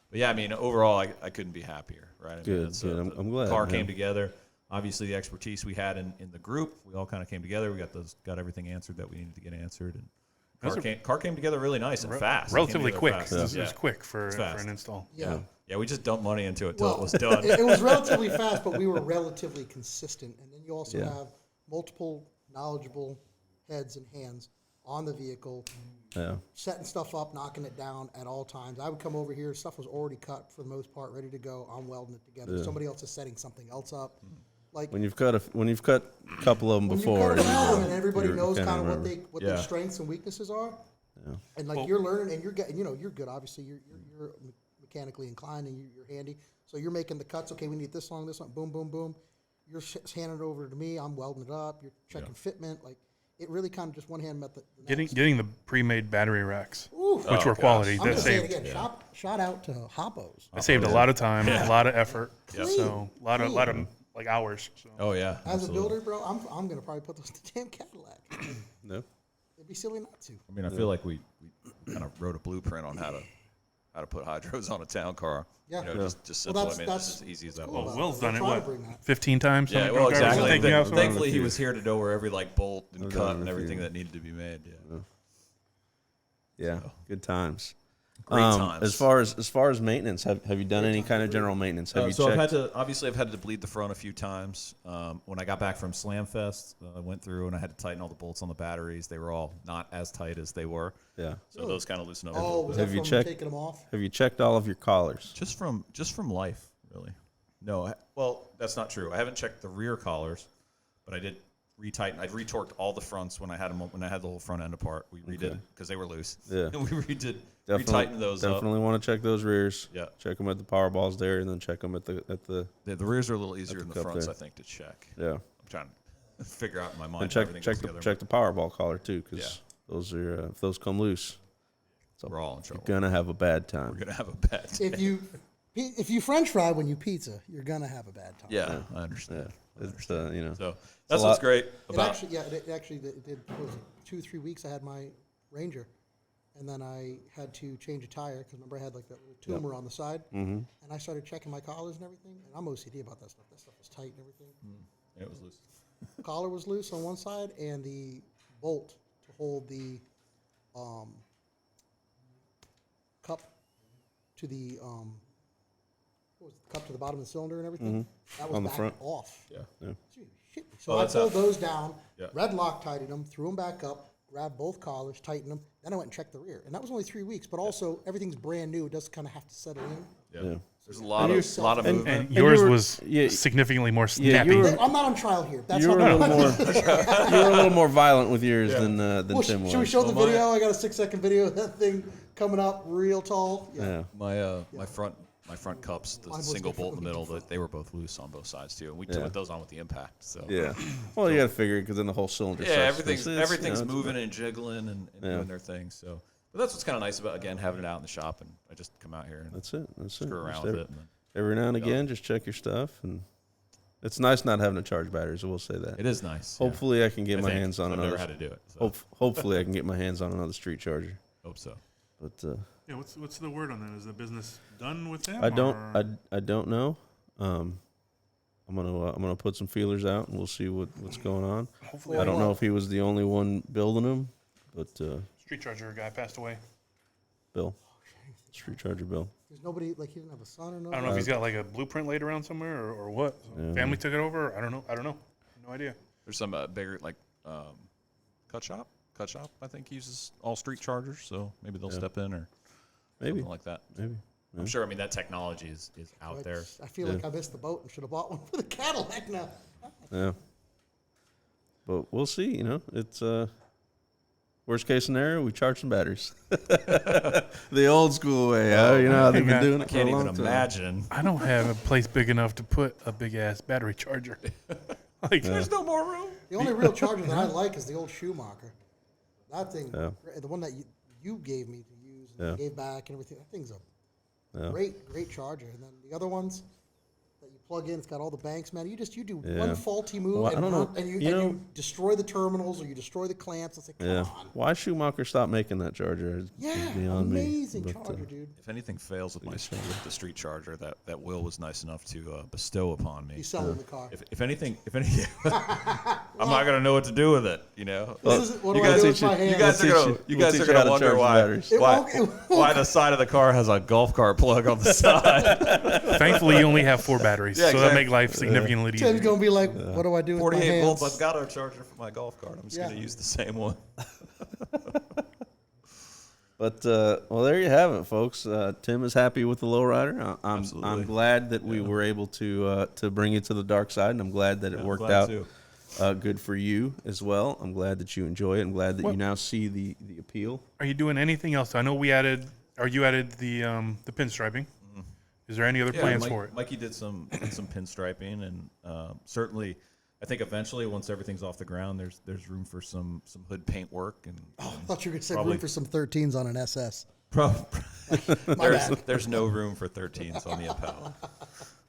[SPEAKER 2] But yeah, I mean, overall, I couldn't be happier, right? I mean,
[SPEAKER 1] Good. I'm glad.
[SPEAKER 2] The car
[SPEAKER 1] man.
[SPEAKER 2] came together. Obviously, the expertise we had in the group, we all kind of came together. We got everything answered that we needed to get answered, and car came together really nice and fast. It came
[SPEAKER 3] relatively
[SPEAKER 2] together
[SPEAKER 3] quick.
[SPEAKER 2] fast.
[SPEAKER 3] This was quick for
[SPEAKER 2] fast.
[SPEAKER 3] an install.
[SPEAKER 4] Yeah.
[SPEAKER 2] Yeah, we just dumped money into it till it was done.
[SPEAKER 4] It was relatively fast, but we were relatively consistent. And then you also
[SPEAKER 1] Yeah.
[SPEAKER 4] have multiple knowledgeable heads and hands on the vehicle,
[SPEAKER 1] Yeah.
[SPEAKER 4] setting stuff up, knocking it down at all times. I would come over here, stuff was already cut for the most part, ready to go. I'm welding it together. Somebody else is setting something else up. Like
[SPEAKER 1] When you've cut a couple of them
[SPEAKER 4] when
[SPEAKER 1] before,
[SPEAKER 4] you cut around and everybody
[SPEAKER 1] you're
[SPEAKER 4] knows
[SPEAKER 1] kinda
[SPEAKER 4] kind of
[SPEAKER 1] remember.
[SPEAKER 4] what
[SPEAKER 2] Yeah.
[SPEAKER 4] their strengths and weaknesses are.
[SPEAKER 1] Yeah.
[SPEAKER 4] And like you're learning and you're getting, you're good. Obviously, you're mechanically inclined and you're handy. So you're making the cuts. Okay, we need this long, this one. Boom, boom, boom. You're handing it over to me. I'm welding it up. You're checking fitment. Like it really kind of just one hand met the next.
[SPEAKER 3] Getting the pre-made battery racks,
[SPEAKER 4] Oof.
[SPEAKER 3] which were quality.
[SPEAKER 4] I'm
[SPEAKER 3] That
[SPEAKER 4] gonna say it
[SPEAKER 3] saved.
[SPEAKER 4] again. Shout out to Hoppos.
[SPEAKER 3] That saved a lot of time, a lot of effort.
[SPEAKER 2] Yeah.
[SPEAKER 3] So a lot of like hours. So.
[SPEAKER 2] Oh yeah.
[SPEAKER 4] As
[SPEAKER 2] absolutely.
[SPEAKER 4] a builder, bro, I'm gonna probably put those in the damn Cadillac.
[SPEAKER 1] No.
[SPEAKER 4] It'd be silly not to.
[SPEAKER 2] I mean, I feel like we kind of wrote a blueprint on how to put hydros on a town car.
[SPEAKER 4] Yeah.
[SPEAKER 2] Just
[SPEAKER 4] Well,
[SPEAKER 2] simple.
[SPEAKER 4] that's-
[SPEAKER 2] I mean,
[SPEAKER 4] that's
[SPEAKER 2] it's as easy as that
[SPEAKER 4] cool
[SPEAKER 2] was.
[SPEAKER 4] about
[SPEAKER 3] Will's
[SPEAKER 4] it.
[SPEAKER 3] done
[SPEAKER 4] We're
[SPEAKER 3] it,
[SPEAKER 4] trying
[SPEAKER 3] what,
[SPEAKER 4] to bring that.
[SPEAKER 3] 15 times?
[SPEAKER 2] Yeah,
[SPEAKER 3] Some
[SPEAKER 2] well,
[SPEAKER 3] of the cars
[SPEAKER 2] exactly.
[SPEAKER 3] taking you out somewhere?
[SPEAKER 2] Thankfully, he was here to know where every bolt and
[SPEAKER 1] I've
[SPEAKER 2] cut
[SPEAKER 1] done
[SPEAKER 2] and
[SPEAKER 1] it a
[SPEAKER 2] everything
[SPEAKER 1] few.
[SPEAKER 2] that needed to be made. Yeah.
[SPEAKER 1] Yeah. Good times.
[SPEAKER 2] Great times.
[SPEAKER 1] As far as maintenance, have you done any kind of general maintenance? Have you
[SPEAKER 2] So
[SPEAKER 1] checked?
[SPEAKER 2] I've had to bleed the front a few times. When I got back from Slamfest, I went through and I had to tighten all the bolts on the batteries. They were all not as tight as they were.
[SPEAKER 1] Yeah.
[SPEAKER 2] So those kind of loosened up. a
[SPEAKER 4] Oh,
[SPEAKER 2] little
[SPEAKER 4] was
[SPEAKER 2] bit.
[SPEAKER 4] that
[SPEAKER 1] Have you
[SPEAKER 4] from
[SPEAKER 1] checked-
[SPEAKER 4] taking them off?
[SPEAKER 1] Have you checked all of your collars?
[SPEAKER 2] Just from life, really. No, well, that's not true. I haven't checked the rear collars, but I did retighten. I retorqued all the fronts when I had the whole front end apart. We redid it because they were loose.
[SPEAKER 1] Yeah.
[SPEAKER 2] And we retightened those
[SPEAKER 1] Definitely
[SPEAKER 2] up.
[SPEAKER 1] want to check those rears.
[SPEAKER 2] Yeah.
[SPEAKER 1] Check them at the power balls there, and then check them at the
[SPEAKER 2] The rears are a little easier than the
[SPEAKER 1] cup
[SPEAKER 2] fronts,
[SPEAKER 1] there.
[SPEAKER 2] I think, to check.
[SPEAKER 1] yeah.
[SPEAKER 2] I'm trying to figure out in my mind
[SPEAKER 1] And
[SPEAKER 2] how
[SPEAKER 1] check
[SPEAKER 2] everything
[SPEAKER 1] check
[SPEAKER 2] goes
[SPEAKER 1] the
[SPEAKER 2] together.
[SPEAKER 1] check the power ball collar too, because
[SPEAKER 2] Yeah.
[SPEAKER 1] those are if those come loose,
[SPEAKER 2] We're all in
[SPEAKER 1] you're
[SPEAKER 2] trouble.
[SPEAKER 1] gonna have a bad time.
[SPEAKER 2] We're gonna have a bad day.
[SPEAKER 4] If you French fry when you pizza, you're gonna have a bad time.
[SPEAKER 2] Yeah, I understand.
[SPEAKER 1] It's
[SPEAKER 2] So that's
[SPEAKER 1] a
[SPEAKER 2] what's
[SPEAKER 1] lot.
[SPEAKER 2] great
[SPEAKER 4] It
[SPEAKER 2] about.
[SPEAKER 4] actually, it did what was it, 2-3 weeks. I had my Ranger, and then I had to change a tire because remember I had like that little tumor on the side, and I started checking my collars and everything. And I'm OCD about that stuff. That stuff was tight and everything.
[SPEAKER 2] Yeah, it was loose.
[SPEAKER 4] Collar was loose on one side, and the bolt to hold the cup to the what was it, the cup to the bottom of the cylinder and everything. That was
[SPEAKER 1] On the
[SPEAKER 4] back
[SPEAKER 1] front.
[SPEAKER 4] off.
[SPEAKER 2] Yeah.
[SPEAKER 4] Gee, shit. So
[SPEAKER 2] Oh,
[SPEAKER 4] I
[SPEAKER 2] that's
[SPEAKER 4] pulled
[SPEAKER 2] up.
[SPEAKER 4] those down,
[SPEAKER 2] Yeah.
[SPEAKER 4] red lock tightened them, threw them back up, grabbed both collars, tightened them. Then I went and checked the rear, and that was only 3 weeks. But also everything's brand new; it does kind of have to settle in.
[SPEAKER 2] Yeah.
[SPEAKER 1] Yeah.
[SPEAKER 2] There's a lot of movement.
[SPEAKER 3] And yours
[SPEAKER 1] you were-
[SPEAKER 3] was
[SPEAKER 1] yeah,
[SPEAKER 3] significantly more
[SPEAKER 1] yeah,
[SPEAKER 3] snappy.
[SPEAKER 1] you were-
[SPEAKER 4] I'm not on trial here. That's
[SPEAKER 1] You were
[SPEAKER 4] not
[SPEAKER 1] a little more. You were a little more violent with yours than
[SPEAKER 4] Well,
[SPEAKER 1] Tim was.
[SPEAKER 4] should we show the
[SPEAKER 2] Well, my-
[SPEAKER 4] video? I got a 6-second video of that thing coming up real tall.
[SPEAKER 1] Yeah.
[SPEAKER 2] My front cups, the
[SPEAKER 4] Mine was
[SPEAKER 2] single bolt in the
[SPEAKER 4] different.
[SPEAKER 2] middle, they were both loose on both sides too, and we
[SPEAKER 1] Yeah.
[SPEAKER 2] put those on with the impact. So
[SPEAKER 1] Yeah. Well, you got to figure it because then the whole cylinder.
[SPEAKER 2] yeah,
[SPEAKER 1] starts-
[SPEAKER 2] everything's
[SPEAKER 1] it's,
[SPEAKER 2] everything's
[SPEAKER 1] you know, it's-
[SPEAKER 2] moving and jiggling and
[SPEAKER 1] Yeah.
[SPEAKER 2] doing their thing. So, but that's what's kind of nice about again having it out in the shop, and I just come out here and
[SPEAKER 1] That's it. That's it.
[SPEAKER 2] screw around
[SPEAKER 1] Just
[SPEAKER 2] with
[SPEAKER 1] every,
[SPEAKER 2] it. And then,
[SPEAKER 1] every now and again, just check your stuff, and it's nice not having to charge batteries. I will say that.
[SPEAKER 2] it is nice. yeah.
[SPEAKER 1] Hopefully, I can get
[SPEAKER 2] I
[SPEAKER 1] my
[SPEAKER 2] think.
[SPEAKER 1] hands on
[SPEAKER 2] I've
[SPEAKER 1] another.
[SPEAKER 2] never had to do it. So.
[SPEAKER 1] Hopefully, I can get my hands on another street charger.
[SPEAKER 2] Hope so.
[SPEAKER 1] But
[SPEAKER 3] Yeah, what's the word on that? Is the business done with them?
[SPEAKER 1] I don't.
[SPEAKER 3] or-
[SPEAKER 1] I don't know. I'm gonna put some feelers out, and we'll see what's going on.
[SPEAKER 3] Hopefully,
[SPEAKER 1] I don't know if he was the only one building them, but
[SPEAKER 3] Street Charger guy passed away.
[SPEAKER 1] Bill, street charger Bill.
[SPEAKER 4] There's nobody like he didn't have a son or
[SPEAKER 3] I
[SPEAKER 4] no.
[SPEAKER 3] don't know if he's got like a blueprint laid around somewhere or what. So
[SPEAKER 1] Yeah.
[SPEAKER 3] Family took it over. I don't know. No idea.
[SPEAKER 2] There's some bigger like cut shop. I think uses all street chargers, so maybe they'll step in or
[SPEAKER 1] Maybe.
[SPEAKER 2] something like that.
[SPEAKER 1] Maybe.
[SPEAKER 2] I'm sure. I mean, that technology is out there.
[SPEAKER 4] I feel like I missed the boat and should have bought one for the Cadillac now.
[SPEAKER 1] Yeah. But we'll see. You know, it's worst case scenario. We charge some batteries, the old school way. You know how they've been
[SPEAKER 3] man.
[SPEAKER 1] doing
[SPEAKER 2] I
[SPEAKER 1] it for
[SPEAKER 2] can't
[SPEAKER 1] a long
[SPEAKER 2] even
[SPEAKER 1] time.
[SPEAKER 2] imagine.
[SPEAKER 3] I don't have a place big enough to put a big ass battery charger. Like,
[SPEAKER 2] There's no more room.
[SPEAKER 4] The only real charger that I like is the old Schumacher. That thing,
[SPEAKER 1] Yeah.
[SPEAKER 4] the one that you gave me to use, and
[SPEAKER 1] Yeah.
[SPEAKER 4] gave back and everything. That thing's a
[SPEAKER 1] Yeah.
[SPEAKER 4] great charger. And then the other ones that you plug in. It's got all the banks, man. You do
[SPEAKER 1] Yeah.
[SPEAKER 4] one faulty move,
[SPEAKER 1] Well, I
[SPEAKER 4] and,
[SPEAKER 1] don't know.
[SPEAKER 4] and
[SPEAKER 1] You
[SPEAKER 4] you
[SPEAKER 1] know-
[SPEAKER 4] destroy the terminals or you destroy the clamps. It's like, come
[SPEAKER 1] Yeah.
[SPEAKER 4] on.
[SPEAKER 1] Why Schumacher stopped making that charger? Is
[SPEAKER 4] Yeah,
[SPEAKER 1] beyond me.
[SPEAKER 4] amazing
[SPEAKER 1] But,
[SPEAKER 4] charger, dude.
[SPEAKER 2] If anything fails with with the street charger, that Will was nice enough to bestow upon me.
[SPEAKER 4] He's selling the car.
[SPEAKER 2] If anything, I'm not gonna know what to do with it. You know,
[SPEAKER 4] What
[SPEAKER 2] you
[SPEAKER 4] do I
[SPEAKER 2] guys,
[SPEAKER 4] do with my hands?
[SPEAKER 2] you guys are
[SPEAKER 1] We'll
[SPEAKER 2] gonna,
[SPEAKER 1] teach
[SPEAKER 2] you
[SPEAKER 1] you- we'll
[SPEAKER 2] guys
[SPEAKER 1] teach
[SPEAKER 2] are
[SPEAKER 1] you how
[SPEAKER 2] gonna
[SPEAKER 1] to
[SPEAKER 2] wonder
[SPEAKER 1] charge the
[SPEAKER 2] why
[SPEAKER 1] batteries.
[SPEAKER 2] why the side of the car has a golf cart plug on the side.
[SPEAKER 3] Thankfully, you only have 4 batteries,
[SPEAKER 2] Yeah,
[SPEAKER 3] so that
[SPEAKER 2] exactly.
[SPEAKER 3] make life significantly
[SPEAKER 4] Tim's
[SPEAKER 3] easier.
[SPEAKER 4] gonna be like, what do I do with my
[SPEAKER 2] 48
[SPEAKER 4] hands?
[SPEAKER 2] volts. I've got a charger for my golf cart. I'm just
[SPEAKER 4] Yeah.
[SPEAKER 2] gonna use the same one.
[SPEAKER 1] But well, there you have it, folks. Tim is happy with the Lowrider. I'm
[SPEAKER 2] Absolutely.
[SPEAKER 1] glad that we were able to bring you to the dark side, and I'm glad that it worked
[SPEAKER 2] glad
[SPEAKER 1] out
[SPEAKER 2] too.
[SPEAKER 1] good for you as well. I'm glad that you enjoy it. I'm glad that you now see the appeal.
[SPEAKER 3] Are you doing anything else? I know you added the pinstriping. Is there any other plans for it?
[SPEAKER 2] Mikey did some pinstriping, and certainly, I think eventually, once everything's off the ground, there's room for some hood paint work. And
[SPEAKER 4] I thought you were gonna say
[SPEAKER 2] Probably-
[SPEAKER 4] room for some 13s on an SS.
[SPEAKER 2] there's no room for 13s on the Impala.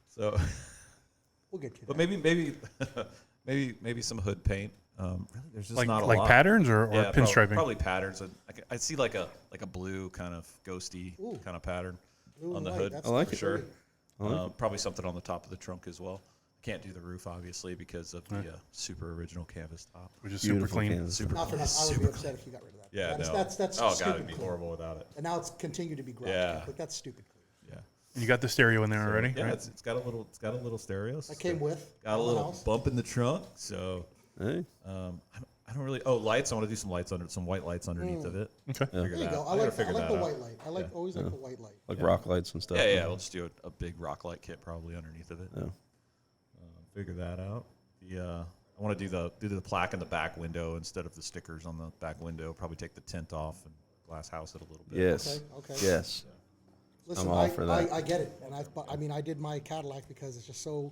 [SPEAKER 2] So,
[SPEAKER 4] We'll get you.
[SPEAKER 2] but
[SPEAKER 4] There.
[SPEAKER 2] maybe some hood paint. Really, there's just
[SPEAKER 3] Like
[SPEAKER 2] not a lot.
[SPEAKER 3] patterns or
[SPEAKER 2] Yeah,
[SPEAKER 3] pinstriping?
[SPEAKER 2] Probably patterns. I see like a blue kind of ghosty kind of pattern
[SPEAKER 4] Blue
[SPEAKER 2] on
[SPEAKER 4] and
[SPEAKER 2] the
[SPEAKER 4] white,
[SPEAKER 2] hood.
[SPEAKER 4] that's
[SPEAKER 1] I like
[SPEAKER 2] for
[SPEAKER 1] it.
[SPEAKER 2] sure. Probably something on the top of the trunk as well. Can't do the roof obviously because of the super original canvas top.
[SPEAKER 3] Which is super
[SPEAKER 1] Beautiful
[SPEAKER 3] clean.
[SPEAKER 1] canvas.
[SPEAKER 2] Super
[SPEAKER 4] Not for
[SPEAKER 2] clean.
[SPEAKER 4] nothing. I would be upset if you got rid of that.
[SPEAKER 2] Yeah,
[SPEAKER 4] that's,
[SPEAKER 2] no.
[SPEAKER 4] that's
[SPEAKER 2] Oh
[SPEAKER 4] stupid
[SPEAKER 2] god, it'd be
[SPEAKER 4] clean.
[SPEAKER 2] horrible without it.
[SPEAKER 4] And now it's continued to be garage.
[SPEAKER 2] Yeah.
[SPEAKER 4] Like that's stupid clean.
[SPEAKER 2] Yeah.
[SPEAKER 3] And you got the stereo in there already,
[SPEAKER 2] Yeah,
[SPEAKER 3] right?
[SPEAKER 2] it's got a little stereo.
[SPEAKER 4] That came with.
[SPEAKER 2] Got a
[SPEAKER 4] on the
[SPEAKER 2] little
[SPEAKER 4] house.
[SPEAKER 2] bump in the trunk. So
[SPEAKER 1] Hey,
[SPEAKER 2] I don't really. Oh, lights! I want to do some lights some white lights underneath of it.
[SPEAKER 3] Okay.
[SPEAKER 2] Figure
[SPEAKER 4] There you
[SPEAKER 2] that
[SPEAKER 4] go.
[SPEAKER 2] out.
[SPEAKER 4] I
[SPEAKER 2] gotta
[SPEAKER 4] like
[SPEAKER 2] figure
[SPEAKER 4] the
[SPEAKER 2] that out.
[SPEAKER 4] white light. I always like the white light.
[SPEAKER 1] like rock lights and stuff.
[SPEAKER 2] Yeah. We'll just do a big rock light kit probably underneath of it.
[SPEAKER 1] Yeah.
[SPEAKER 2] Figure that out. I want to do the plaque in the back window instead of the stickers on the back window. Probably take the tint off and glass house it a little bit.
[SPEAKER 1] Yes.
[SPEAKER 4] Okay.
[SPEAKER 1] Yes.
[SPEAKER 4] Listen,
[SPEAKER 1] I'm all for that.
[SPEAKER 4] I get it, and I did my Cadillac because it's just so.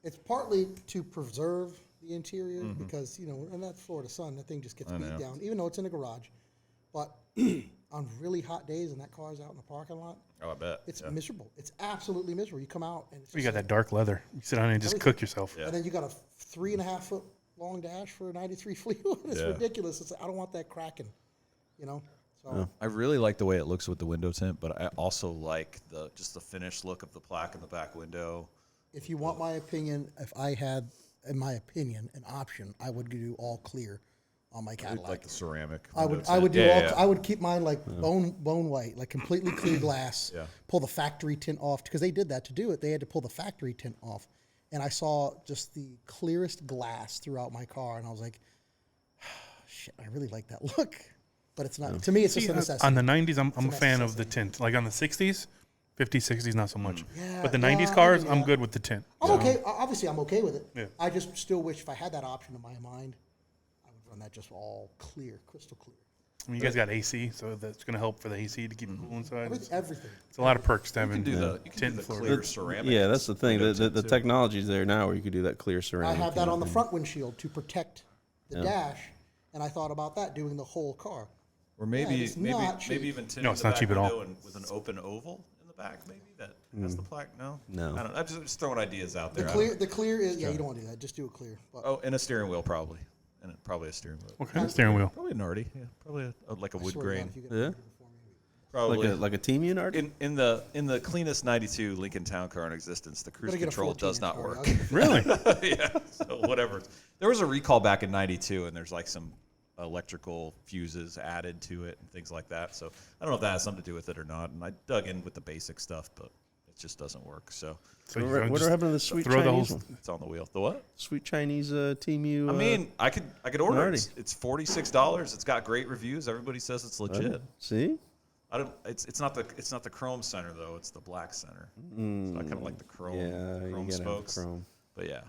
[SPEAKER 4] It's partly to preserve the interior because in that Florida sun, that thing just gets beat
[SPEAKER 2] know.
[SPEAKER 4] down, even though it's in a garage. But on really hot days, and that car's out in the parking lot,
[SPEAKER 2] Oh, I bet.
[SPEAKER 4] it's miserable. It's absolutely miserable. You come out and it's
[SPEAKER 3] You
[SPEAKER 4] just
[SPEAKER 3] got that dark leather. You sit down and just cook yourself.
[SPEAKER 2] Yeah.
[SPEAKER 4] and then you got a 3.5 foot long dash for a '93 Fleetwood. It's
[SPEAKER 2] Yeah.
[SPEAKER 4] ridiculous. I don't want that cracking, So
[SPEAKER 2] I really like the way it looks with the window tint, but I also like the finished look of the plaque in the back window.
[SPEAKER 4] if you want my opinion, if I had, in my opinion, an option, I would do all clear on my Cadillac.
[SPEAKER 2] Like the ceramic.
[SPEAKER 4] I
[SPEAKER 2] window
[SPEAKER 4] would
[SPEAKER 2] tint.
[SPEAKER 4] do
[SPEAKER 2] Yeah,
[SPEAKER 4] all.
[SPEAKER 2] yeah.
[SPEAKER 4] I would keep mine like bone white, like completely clear glass.
[SPEAKER 2] Yeah.
[SPEAKER 4] Pull the factory tint off because they did that to do it. They had to pull the factory tint off, and I saw just the clearest glass throughout my car, and I was like, "Shit, I really like that look." But it's not. To me, it's just a necessity.
[SPEAKER 3] On the 90s, I'm a
[SPEAKER 4] a
[SPEAKER 3] fan of the
[SPEAKER 4] necessity.
[SPEAKER 3] tint. Like on the 60s, 50s, 60s, not so much.
[SPEAKER 4] Yeah,
[SPEAKER 3] But the
[SPEAKER 4] yeah,
[SPEAKER 3] 90s
[SPEAKER 4] I
[SPEAKER 3] cars,
[SPEAKER 4] can do
[SPEAKER 3] I'm
[SPEAKER 4] that.
[SPEAKER 3] good with the tint.
[SPEAKER 4] I'm okay. Obviously, I'm okay with it.
[SPEAKER 3] Yeah.
[SPEAKER 4] I just still wish if I had that option in my mind, I would run that just all clear, crystal clear.
[SPEAKER 3] I mean, you guys got AC, so that's going to help for the AC to keep it cool inside.
[SPEAKER 4] Everything.
[SPEAKER 3] It's a lot of perks to
[SPEAKER 2] You
[SPEAKER 3] having
[SPEAKER 2] can do the
[SPEAKER 3] tint in Florida.
[SPEAKER 2] clear ceramic.
[SPEAKER 1] Yeah, that's the thing.
[SPEAKER 2] window
[SPEAKER 1] The
[SPEAKER 2] tint, too.
[SPEAKER 1] technology's there now where you could do that clear
[SPEAKER 4] I
[SPEAKER 1] ceramic.
[SPEAKER 4] have that
[SPEAKER 1] and
[SPEAKER 4] on the
[SPEAKER 1] everything.
[SPEAKER 4] front windshield to protect the dash, and I thought about that doing the whole car.
[SPEAKER 2] Or maybe
[SPEAKER 4] it's not cheap.
[SPEAKER 2] even tinting
[SPEAKER 3] No, it's
[SPEAKER 2] the
[SPEAKER 3] not
[SPEAKER 2] back
[SPEAKER 3] cheap at all.
[SPEAKER 2] window and with an open oval in the back, maybe that has the plaque. No,
[SPEAKER 1] No.
[SPEAKER 2] I don't know. I'm just throwing ideas out
[SPEAKER 4] The
[SPEAKER 2] there.
[SPEAKER 4] clear is you don't want to do that. Just do it clear. But
[SPEAKER 2] Oh, and a steering wheel probably, and probably a steering wheel.
[SPEAKER 3] What kind of steering wheel?
[SPEAKER 2] Probably an Artie. Yeah, probably like a
[SPEAKER 4] I
[SPEAKER 2] wood
[SPEAKER 4] swear to God,
[SPEAKER 2] grain.
[SPEAKER 4] if you get
[SPEAKER 1] Yeah.
[SPEAKER 4] it before me.
[SPEAKER 2] Probably
[SPEAKER 1] Like a team unit.
[SPEAKER 2] in the cleanest '92 Lincoln Town Car in existence, the cruise
[SPEAKER 4] Better get a
[SPEAKER 2] control
[SPEAKER 4] 14
[SPEAKER 2] does not
[SPEAKER 4] inch car.
[SPEAKER 2] work.
[SPEAKER 4] I'll get the-
[SPEAKER 3] Really?
[SPEAKER 2] Yeah, so whatever. There was a recall back in '92, and there's like some electrical fuses added to it and things like that. So I don't know if that has something to do with it or not. And I dug in with the basic stuff, but it just doesn't work. So
[SPEAKER 3] So you're
[SPEAKER 1] What
[SPEAKER 3] gonna
[SPEAKER 1] what
[SPEAKER 3] just
[SPEAKER 1] happened to the sweet
[SPEAKER 3] throw the
[SPEAKER 1] Chinese
[SPEAKER 3] whole-
[SPEAKER 1] one?
[SPEAKER 2] it's on the wheel. The what?
[SPEAKER 1] Sweet Chinese Team U.
[SPEAKER 2] I mean, I could order
[SPEAKER 1] Alrighty.
[SPEAKER 2] it. It's $46. It's got great reviews. Everybody says it's legit.
[SPEAKER 1] See?
[SPEAKER 2] I don't. It's not the chrome center though. It's the black center. So I kind of like the chrome.
[SPEAKER 1] Yeah, you
[SPEAKER 2] chrome
[SPEAKER 1] gotta
[SPEAKER 2] spokes.
[SPEAKER 1] have chrome.
[SPEAKER 2] But yeah.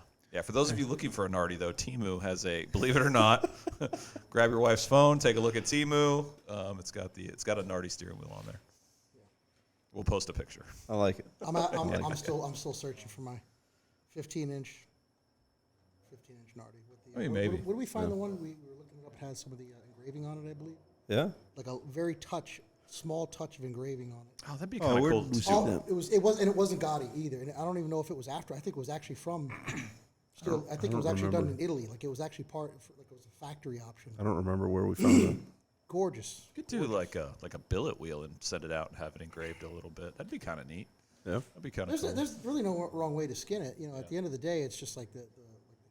[SPEAKER 2] For those of you looking for a Nardi though, Temu has a. Believe it or not, grab your wife's phone, take a look at Temu. It's got a Nardi steering wheel on there. We'll post a picture.
[SPEAKER 1] I like it.
[SPEAKER 4] I'm still searching for my 15-inch Nardi. With the,
[SPEAKER 2] I mean,
[SPEAKER 4] where
[SPEAKER 2] maybe.
[SPEAKER 4] did we find the one we were looking it up? It has some of the engraving on it, I believe.
[SPEAKER 1] Yeah.
[SPEAKER 4] Like a very touch. small touch of engraving on it.
[SPEAKER 2] Oh, that'd be kind of
[SPEAKER 1] where
[SPEAKER 2] cool.
[SPEAKER 1] did we see
[SPEAKER 4] Oh,
[SPEAKER 1] that?
[SPEAKER 4] it wasn't Gotti either, and I don't even know if it was after. I think it was actually from. Still, I think it was actually done in Italy. Like it was actually like it was a factory option.
[SPEAKER 1] I don't remember where we found that.
[SPEAKER 4] Gorgeous.
[SPEAKER 2] You could do like a billet wheel and send it out and have it engraved a little bit. That'd be kind of neat.
[SPEAKER 1] Yeah.
[SPEAKER 2] That'd be kind of cool.
[SPEAKER 4] There's really no wrong way to skin it. You know, at the end of the day, it's just like the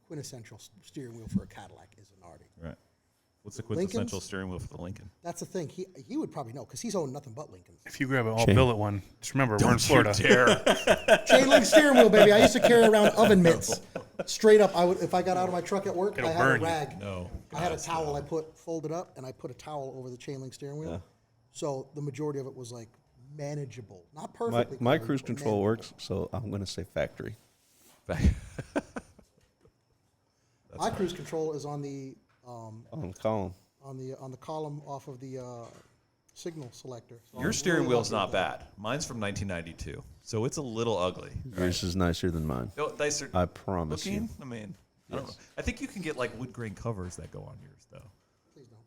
[SPEAKER 4] quintessential steering wheel for a Cadillac is an Nardi.
[SPEAKER 2] Right. What's the quintessential
[SPEAKER 4] Lincoln's?
[SPEAKER 2] steering wheel for the Lincoln?
[SPEAKER 4] That's the thing. He would probably know because he's owned nothing but Lincolns.
[SPEAKER 3] If you grab an all billet one, just remember we're in
[SPEAKER 2] Don't you
[SPEAKER 3] Florida.
[SPEAKER 2] dare.
[SPEAKER 4] Chain link steering wheel, baby. I used to carry around oven mitts. Straight up, I would if I got out of my truck at work,
[SPEAKER 3] It'll
[SPEAKER 4] I had
[SPEAKER 3] burn
[SPEAKER 4] a
[SPEAKER 3] you.
[SPEAKER 4] rag.
[SPEAKER 2] No.
[SPEAKER 4] I had a towel I folded up, and I put a towel over the chain link steering wheel. So the majority of it was like manageable, not perfectly.
[SPEAKER 1] My
[SPEAKER 4] covered,
[SPEAKER 1] cruise
[SPEAKER 4] but
[SPEAKER 1] control
[SPEAKER 4] manageable.
[SPEAKER 1] works, so I'm going to say factory.
[SPEAKER 4] My cruise control is on the
[SPEAKER 1] On the column.
[SPEAKER 4] on the column off of the signal selector. So
[SPEAKER 2] Your
[SPEAKER 4] I'm
[SPEAKER 2] steering
[SPEAKER 4] really
[SPEAKER 2] wheel's
[SPEAKER 4] lucky
[SPEAKER 2] not
[SPEAKER 4] with that.
[SPEAKER 2] bad. Mine's from 1992, so it's a little ugly.
[SPEAKER 1] Yours is nicer than mine.
[SPEAKER 2] No, nicer
[SPEAKER 1] I promise you.
[SPEAKER 2] looking. I mean, I don't know. I think you can get like wood grain covers that go on yours, though.
[SPEAKER 4] Please don't.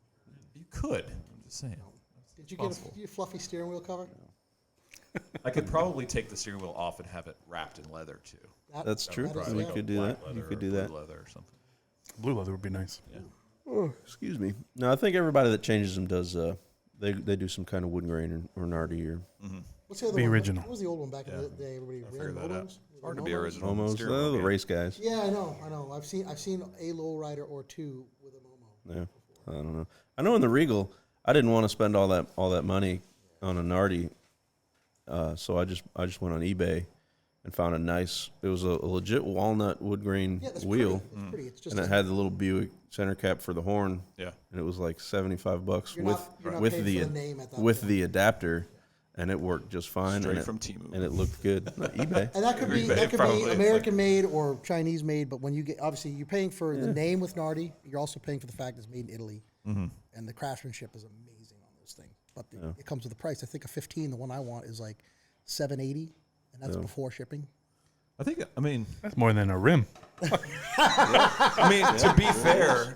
[SPEAKER 2] You could. I'm just saying.
[SPEAKER 4] Did you
[SPEAKER 2] Possible.
[SPEAKER 4] get a fluffy steering wheel cover?
[SPEAKER 2] I could probably take the steering wheel off and have it wrapped in leather too.
[SPEAKER 1] That's true.
[SPEAKER 4] that is-
[SPEAKER 1] You
[SPEAKER 4] yeah.
[SPEAKER 1] could do
[SPEAKER 2] Black
[SPEAKER 1] that.
[SPEAKER 2] leather
[SPEAKER 1] You could
[SPEAKER 2] or
[SPEAKER 1] do
[SPEAKER 2] blue
[SPEAKER 1] that.
[SPEAKER 2] leather or something.
[SPEAKER 3] Blue leather would be nice.
[SPEAKER 2] Yeah.
[SPEAKER 1] Oh, excuse me. No, I think everybody that changes them does. They do some kind of wood grain or nardy or
[SPEAKER 4] What's the other
[SPEAKER 3] Be
[SPEAKER 4] one?
[SPEAKER 3] original.
[SPEAKER 4] What was the old one back in the day? Everybody ran
[SPEAKER 2] figured that out.
[SPEAKER 4] Momos?
[SPEAKER 2] It's hard to be
[SPEAKER 4] Momos?
[SPEAKER 2] original.
[SPEAKER 1] almost
[SPEAKER 2] Steering wheel
[SPEAKER 1] the
[SPEAKER 2] game.
[SPEAKER 1] race guys.
[SPEAKER 4] Yeah, I know. I've seen a Lowrider or two with a Momo.
[SPEAKER 1] Yeah, I don't know. I know in the Regal, I didn't want to spend all that money on a nardy, so I just went on eBay and found a nice. It was a legit walnut wood grain
[SPEAKER 4] Yeah, that's
[SPEAKER 1] wheel,
[SPEAKER 4] pretty. It's pretty. It's just
[SPEAKER 1] and it had the little Buick center cap for the horn.
[SPEAKER 2] Yeah.
[SPEAKER 1] And it was like $75
[SPEAKER 4] You're
[SPEAKER 1] with
[SPEAKER 4] not
[SPEAKER 1] with
[SPEAKER 4] paying
[SPEAKER 1] the
[SPEAKER 4] for the name at that
[SPEAKER 1] with
[SPEAKER 4] point.
[SPEAKER 1] the adapter, and it worked just fine.
[SPEAKER 2] Straight
[SPEAKER 1] and
[SPEAKER 2] from Temu.
[SPEAKER 1] and it looked good. Not eBay.
[SPEAKER 4] And that could be
[SPEAKER 2] Probably. It's
[SPEAKER 4] American made or Chinese made, but when you get obviously you're paying for the name with Nardi, you're also paying for the fact it's made in Italy, and the craftsmanship is amazing on those things. But it comes with a price. I think a 15, the one I want is like $780, and that's before shipping.
[SPEAKER 2] I mean,
[SPEAKER 3] That's more than a rim.
[SPEAKER 2] to be fair,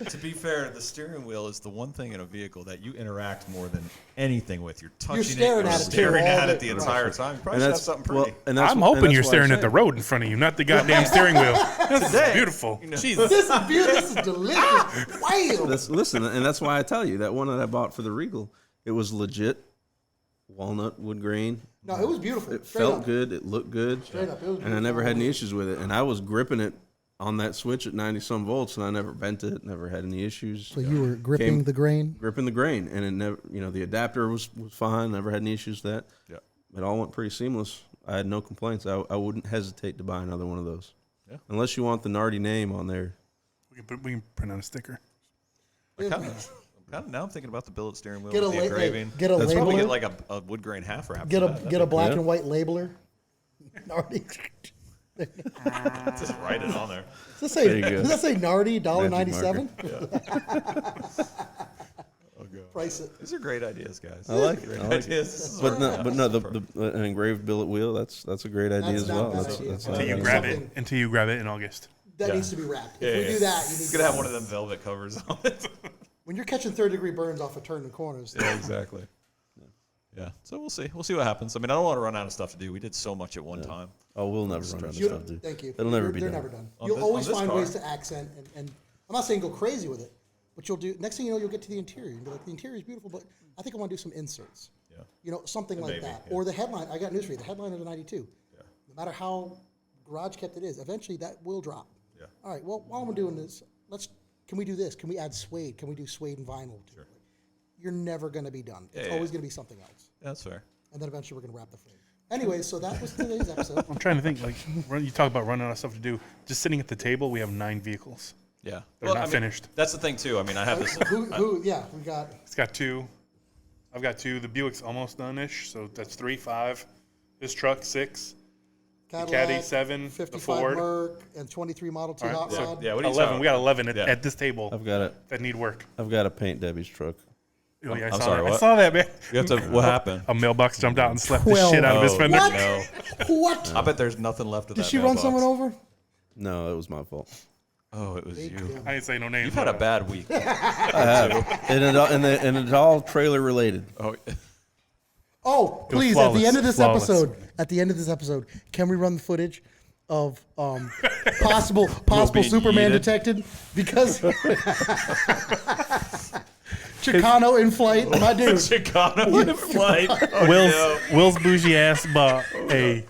[SPEAKER 2] the steering wheel is the one thing in a vehicle that you interact more than anything with. You're touching
[SPEAKER 4] staring
[SPEAKER 2] it,
[SPEAKER 4] at
[SPEAKER 2] you're
[SPEAKER 4] it
[SPEAKER 2] staring
[SPEAKER 4] all
[SPEAKER 2] at
[SPEAKER 4] the-
[SPEAKER 2] it the entire time. You probably
[SPEAKER 1] And
[SPEAKER 2] should have
[SPEAKER 1] that's
[SPEAKER 2] something pretty.
[SPEAKER 1] and that's
[SPEAKER 3] I'm
[SPEAKER 1] and
[SPEAKER 3] hoping
[SPEAKER 1] that's
[SPEAKER 3] you're
[SPEAKER 1] why I
[SPEAKER 3] staring at
[SPEAKER 1] said-
[SPEAKER 3] the road in front of you, not the goddamn steering wheel. This
[SPEAKER 2] Today,
[SPEAKER 3] is beautiful. Jesus.
[SPEAKER 4] This is beautiful. This is delicious. Wow.
[SPEAKER 1] Listen, and that's why I tell you that one that I bought for the Regal, it was legit walnut wood grain.
[SPEAKER 4] No, it was beautiful.
[SPEAKER 1] It
[SPEAKER 4] Straight
[SPEAKER 1] felt
[SPEAKER 4] up.
[SPEAKER 1] good. It looked good.
[SPEAKER 4] Straight up. It was
[SPEAKER 1] And I never
[SPEAKER 4] beautiful.
[SPEAKER 1] had any issues with it. And I was gripping it on that switch at 90 some volts, and I never bent it. Never had any issues.
[SPEAKER 4] So you were gripping the grain.
[SPEAKER 1] Gripping the grain, and it never. The adapter was fine. Never had any issues with that.
[SPEAKER 2] Yeah.
[SPEAKER 1] It all went pretty seamless. I had no complaints. I wouldn't hesitate to buy another one of those.
[SPEAKER 2] Yeah.
[SPEAKER 1] Unless you want the Nardi name on there.
[SPEAKER 3] We can print out a sticker.
[SPEAKER 2] Now I'm thinking about the billet steering wheel
[SPEAKER 4] Get a
[SPEAKER 2] with the
[SPEAKER 4] la-
[SPEAKER 2] engraving.
[SPEAKER 4] get a
[SPEAKER 2] Let's probably
[SPEAKER 4] labeler.
[SPEAKER 2] get like a wood grain half wrap.
[SPEAKER 4] Get
[SPEAKER 2] for
[SPEAKER 4] a
[SPEAKER 2] that.
[SPEAKER 4] get a black
[SPEAKER 1] yeah.
[SPEAKER 4] and white labeler. Nardi.
[SPEAKER 2] Just write it on there.
[SPEAKER 4] Does that say,
[SPEAKER 1] There you go.
[SPEAKER 4] does that say Nardi
[SPEAKER 1] Magic
[SPEAKER 4] $1.97? Price it.
[SPEAKER 2] These are great ideas, guys.
[SPEAKER 1] I like it.
[SPEAKER 2] Great
[SPEAKER 1] I like it.
[SPEAKER 2] ideas. This is
[SPEAKER 1] But
[SPEAKER 2] our-
[SPEAKER 1] no, an engraved billet wheel. That's a great idea
[SPEAKER 4] That's
[SPEAKER 1] as
[SPEAKER 4] not
[SPEAKER 1] well.
[SPEAKER 4] a bad
[SPEAKER 1] That's,
[SPEAKER 4] idea.
[SPEAKER 1] that's
[SPEAKER 3] Until you
[SPEAKER 4] Something-
[SPEAKER 3] grab it. Until you grab it in August.
[SPEAKER 4] That
[SPEAKER 2] Yeah.
[SPEAKER 4] needs to be wrapped.
[SPEAKER 2] Yeah,
[SPEAKER 4] If we
[SPEAKER 2] yeah.
[SPEAKER 4] do that, you need
[SPEAKER 2] It's
[SPEAKER 4] to
[SPEAKER 2] gonna have one of them velvet covers on it.
[SPEAKER 4] When you're catching third-degree burns off of turning corners,
[SPEAKER 2] Yeah, exactly. Yeah. So we'll see. We'll see what happens. I mean, I don't want to run out of stuff to do. We did so much at one time.
[SPEAKER 1] Oh, we'll never run out of
[SPEAKER 4] you-
[SPEAKER 1] stuff, dude.
[SPEAKER 4] thank you.
[SPEAKER 1] It'll never be
[SPEAKER 4] They're
[SPEAKER 1] done.
[SPEAKER 4] never done.
[SPEAKER 2] On
[SPEAKER 4] You'll
[SPEAKER 2] this-
[SPEAKER 4] always
[SPEAKER 2] on this
[SPEAKER 4] find
[SPEAKER 2] car.
[SPEAKER 4] ways to accent, and I'm not saying go crazy with it, but you'll do. Next thing you know, you'll get to the interior and be like, the interior is beautiful, but I think I want to do some inserts.
[SPEAKER 2] Yeah.
[SPEAKER 4] Something like
[SPEAKER 2] Maybe,
[SPEAKER 4] that.
[SPEAKER 2] yeah.
[SPEAKER 4] Or the headline. I got news for you. The headline of the 92.
[SPEAKER 2] Yeah.
[SPEAKER 4] No matter how garage kept it is, eventually that will drop.
[SPEAKER 2] Yeah.
[SPEAKER 4] All right. Well, while I'm doing this, can we do this? Can we add suede? Can we do suede and vinyl? Sure. You're never going to be done. It's
[SPEAKER 2] Yeah,
[SPEAKER 4] always
[SPEAKER 2] yeah.
[SPEAKER 4] going to be something else.
[SPEAKER 2] Yeah, that's fair.
[SPEAKER 4] And then eventually we're going to wrap the frame. Anyway, so that was today's episode.
[SPEAKER 3] I'm trying to think, you talk about running out of stuff to do. Just sitting at the table, we have 9 vehicles.
[SPEAKER 2] Yeah.
[SPEAKER 3] They're not finished.
[SPEAKER 2] That's the thing too. I mean, I have this.
[SPEAKER 4] Yeah, we got.
[SPEAKER 3] It's got 2. I've got 2. The Buick's almost done-ish, so that's 3, 5. This truck, 6.
[SPEAKER 4] Cadillac,
[SPEAKER 3] Caddy, 7, the
[SPEAKER 4] 55
[SPEAKER 3] Ford.
[SPEAKER 4] Merc, and 23 Model 2
[SPEAKER 3] All right,
[SPEAKER 4] hot
[SPEAKER 2] Yeah.
[SPEAKER 4] rod.
[SPEAKER 2] Yeah. What do you
[SPEAKER 3] 11. We got 11
[SPEAKER 2] Yeah.
[SPEAKER 3] at this table
[SPEAKER 1] I've got it.
[SPEAKER 3] that need work.
[SPEAKER 1] I've got to paint Debbie's truck.
[SPEAKER 3] Oh, yeah, I
[SPEAKER 2] I'm
[SPEAKER 3] saw
[SPEAKER 2] sorry,
[SPEAKER 3] that. I
[SPEAKER 2] what?
[SPEAKER 3] saw that, man.
[SPEAKER 2] You have to. What happened?
[SPEAKER 3] A mailbox jumped out and slapped the
[SPEAKER 4] 12.
[SPEAKER 3] shit out of his
[SPEAKER 2] Oh,
[SPEAKER 3] fender.
[SPEAKER 4] What?
[SPEAKER 2] No.
[SPEAKER 4] What?
[SPEAKER 2] I bet there's nothing left of
[SPEAKER 4] Did
[SPEAKER 2] that.
[SPEAKER 4] she run
[SPEAKER 2] mailbox.
[SPEAKER 4] someone over?
[SPEAKER 1] No, it was my fault.
[SPEAKER 2] Oh, it was you.
[SPEAKER 3] I didn't say no names.
[SPEAKER 2] You've had a bad week.
[SPEAKER 1] And it's all trailer related.
[SPEAKER 2] Oh,
[SPEAKER 4] Oh, please! At
[SPEAKER 3] flawless,
[SPEAKER 4] the end of this
[SPEAKER 3] flawless.
[SPEAKER 4] episode, can we run the footage of possible Superman
[SPEAKER 2] yeeted.
[SPEAKER 4] detected? Because Chicano in flight, my dude.
[SPEAKER 2] Chicano in flight. Oh,
[SPEAKER 3] Will's bougie ass bought a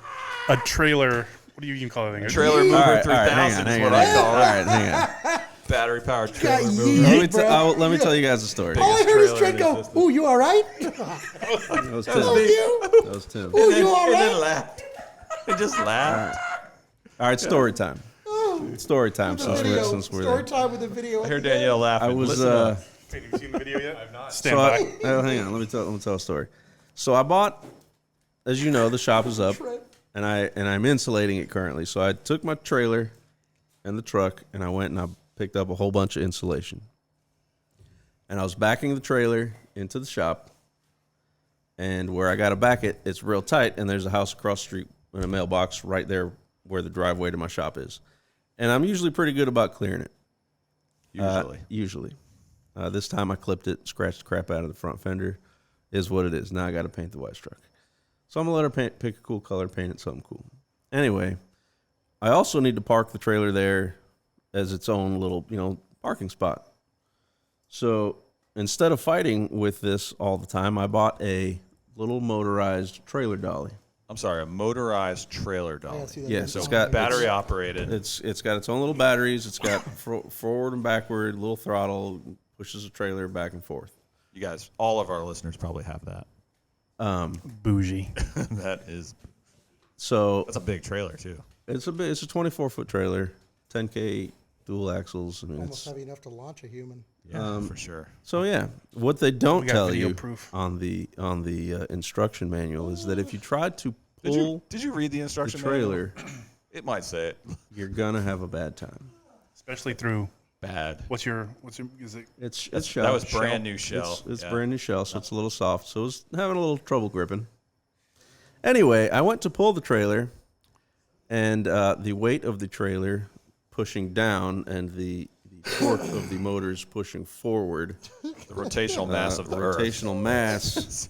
[SPEAKER 3] trailer. What do you even call it? Thing?
[SPEAKER 2] Trailer mover
[SPEAKER 1] All right,
[SPEAKER 2] 3000 is what I
[SPEAKER 1] All
[SPEAKER 2] call it.
[SPEAKER 1] right, hang on.
[SPEAKER 2] Battery powered
[SPEAKER 4] Got
[SPEAKER 2] trailer mover.
[SPEAKER 4] yeeted, bro.
[SPEAKER 1] Let me tell you guys a story.
[SPEAKER 4] All I heard is
[SPEAKER 2] trailer
[SPEAKER 4] Trent
[SPEAKER 2] in
[SPEAKER 4] go,
[SPEAKER 2] existence.
[SPEAKER 4] "Ooh, you all right?
[SPEAKER 1] That was Tim.
[SPEAKER 4] Oh, you?
[SPEAKER 1] That was Tim.
[SPEAKER 4] Ooh, you all
[SPEAKER 2] And then
[SPEAKER 4] right?"
[SPEAKER 2] laughed. He just laughed.
[SPEAKER 1] All right, story time. Story time
[SPEAKER 4] The
[SPEAKER 1] since
[SPEAKER 4] video.
[SPEAKER 1] we're
[SPEAKER 4] Story
[SPEAKER 1] there.
[SPEAKER 4] time with the video.
[SPEAKER 2] I heard Danielle laughing.
[SPEAKER 1] I was
[SPEAKER 2] Listen up.
[SPEAKER 3] Have you seen the video yet? I've not. Stand
[SPEAKER 1] so
[SPEAKER 3] by.
[SPEAKER 1] hang on, let me tell a story. So I bought, as you know, the shop is up, and I'm insulating it currently. So I took my trailer and the truck, and I went and I picked up a whole bunch of insulation. And I was backing the trailer into the shop, and where I got to back it, it's real tight, and there's a house across the street and a mailbox right there where the driveway to my shop is. And I'm usually pretty good about clearing it. Usually. This time I clipped it, scratched the crap out of the front fender. Is what it is. Now I got to paint the white truck. So I'm going to let her pick a cool color, paint it something cool. Anyway, I also need to park the trailer there as its own little, parking spot. So instead of fighting with this all the time, I bought a little motorized trailer dolly.
[SPEAKER 2] I'm sorry, a motorized trailer
[SPEAKER 4] Yeah,
[SPEAKER 2] dolly.
[SPEAKER 4] see that
[SPEAKER 1] Yes,
[SPEAKER 4] video?
[SPEAKER 1] it's got
[SPEAKER 2] Battery operated.
[SPEAKER 1] It's got its own little batteries. It's got forward and backward, little throttle, pushes the trailer back and forth.
[SPEAKER 2] You guys, all of our listeners probably have that.
[SPEAKER 3] Bougie.
[SPEAKER 2] That's
[SPEAKER 1] So
[SPEAKER 2] a big trailer too.
[SPEAKER 1] it's a 24-foot trailer, 10K dual axles. I mean,
[SPEAKER 4] Almost
[SPEAKER 1] it's
[SPEAKER 4] heavy enough to launch a human.
[SPEAKER 2] Yeah, for sure.
[SPEAKER 1] so yeah. What they don't
[SPEAKER 3] We got
[SPEAKER 1] tell
[SPEAKER 3] video
[SPEAKER 1] you
[SPEAKER 3] proof.
[SPEAKER 1] on the instruction manual is that if you try to pull
[SPEAKER 2] Did you read the
[SPEAKER 1] the
[SPEAKER 2] instruction
[SPEAKER 1] trailer,
[SPEAKER 2] manual? It might say it.
[SPEAKER 1] you're gonna have a bad time.
[SPEAKER 3] Especially through
[SPEAKER 2] Bad.
[SPEAKER 3] what's your is it?
[SPEAKER 1] It's
[SPEAKER 2] That
[SPEAKER 1] shell.
[SPEAKER 2] was brand new shell.
[SPEAKER 1] It's
[SPEAKER 2] Yeah.
[SPEAKER 1] brand new shell, so it's a little soft. So it was having a little trouble gripping. Anyway, I went to pull the trailer, and the weight of the trailer pushing down and the torque of the motors pushing forward,
[SPEAKER 2] The rotational mass of the earth.
[SPEAKER 1] rotational mass,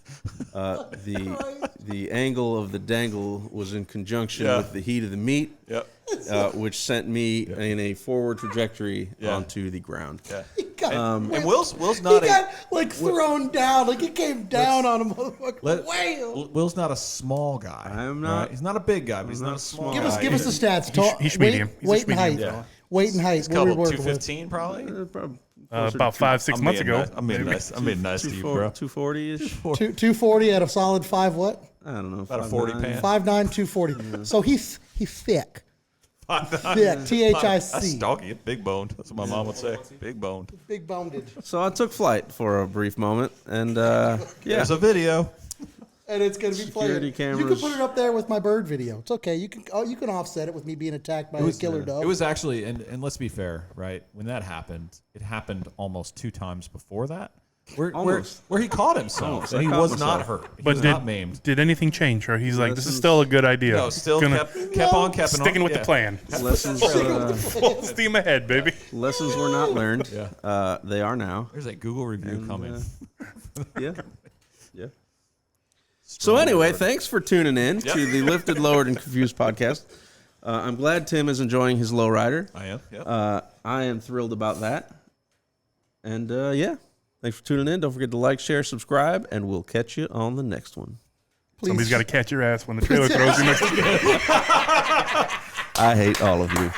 [SPEAKER 1] the angle of the dangle was in conjunction
[SPEAKER 2] Yeah.
[SPEAKER 1] with the heat of the meat,
[SPEAKER 2] Yep.
[SPEAKER 1] which sent me in a forward trajectory
[SPEAKER 2] Yeah.
[SPEAKER 1] onto the ground.
[SPEAKER 2] Yeah.
[SPEAKER 4] He got,
[SPEAKER 2] And Will's
[SPEAKER 4] he
[SPEAKER 2] not a
[SPEAKER 4] got like thrown down, like it came down on a motherfucker. Whale.
[SPEAKER 2] Will's not a small guy.
[SPEAKER 1] I'm not-
[SPEAKER 2] right? He's not a big guy, but he's not a
[SPEAKER 1] not
[SPEAKER 2] small
[SPEAKER 1] small.
[SPEAKER 2] guy.
[SPEAKER 4] Give us the stats.
[SPEAKER 3] he's
[SPEAKER 4] weight,
[SPEAKER 3] medium. He's a
[SPEAKER 4] weight and height.
[SPEAKER 3] medium
[SPEAKER 2] fella.
[SPEAKER 4] Weight and height.
[SPEAKER 2] He's
[SPEAKER 4] What are we
[SPEAKER 2] couple
[SPEAKER 4] working with?
[SPEAKER 2] 215 probably.
[SPEAKER 1] Probably
[SPEAKER 3] About 5-6 months ago.
[SPEAKER 2] I'm being nice. I'm being nice to you, bro.
[SPEAKER 1] 240-ish.
[SPEAKER 4] 240 at a solid 5 what?
[SPEAKER 1] I don't know.
[SPEAKER 2] About a 40 pan.
[SPEAKER 4] 5'9", 240. So he's thick. Thick.
[SPEAKER 2] That's
[SPEAKER 4] THIC.
[SPEAKER 2] doggy. Big boned. That's what my mom would say. Big boned.
[SPEAKER 4] Big boned.
[SPEAKER 1] So I took flight for a brief moment, and yeah,
[SPEAKER 2] There's a video.
[SPEAKER 4] And it's gonna be playing.
[SPEAKER 1] Security
[SPEAKER 4] You can
[SPEAKER 1] cameras.
[SPEAKER 4] put it up there with my bird video. It's okay. You can offset it with me being attacked by a killer dog.
[SPEAKER 2] It was actually, and let's be fair, right? When that happened, it happened almost 2 times before that.
[SPEAKER 1] Almost.
[SPEAKER 2] Where he caught himself,
[SPEAKER 1] Almost.
[SPEAKER 2] and he
[SPEAKER 1] I caught
[SPEAKER 2] was
[SPEAKER 1] myself.
[SPEAKER 2] not hurt. He
[SPEAKER 3] But
[SPEAKER 2] was not maimed.
[SPEAKER 3] did anything change? Or he's like, this is
[SPEAKER 1] Lessons-
[SPEAKER 3] still a good idea.
[SPEAKER 2] No, still
[SPEAKER 3] Gonna-
[SPEAKER 2] kept on keeping
[SPEAKER 3] sticking
[SPEAKER 2] on.
[SPEAKER 3] with the plan.
[SPEAKER 1] lessons
[SPEAKER 3] Full steam ahead, baby.
[SPEAKER 1] lessons were not learned.
[SPEAKER 2] Yeah.
[SPEAKER 1] They are now.
[SPEAKER 2] There's a Google review coming.
[SPEAKER 1] Yeah, yeah. So anyway, thanks for tuning in to the Lifted, Lowered, and Confused podcast. I'm glad Tim is enjoying his lowrider.
[SPEAKER 2] I am. Yep.
[SPEAKER 1] I am thrilled about that. And yeah, thanks for tuning in. Don't forget to like, share, subscribe, and we'll catch you on the next one.
[SPEAKER 4] Please.
[SPEAKER 3] Somebody's got to catch your ass when the trailer throws you next to you.
[SPEAKER 1] I hate all of you.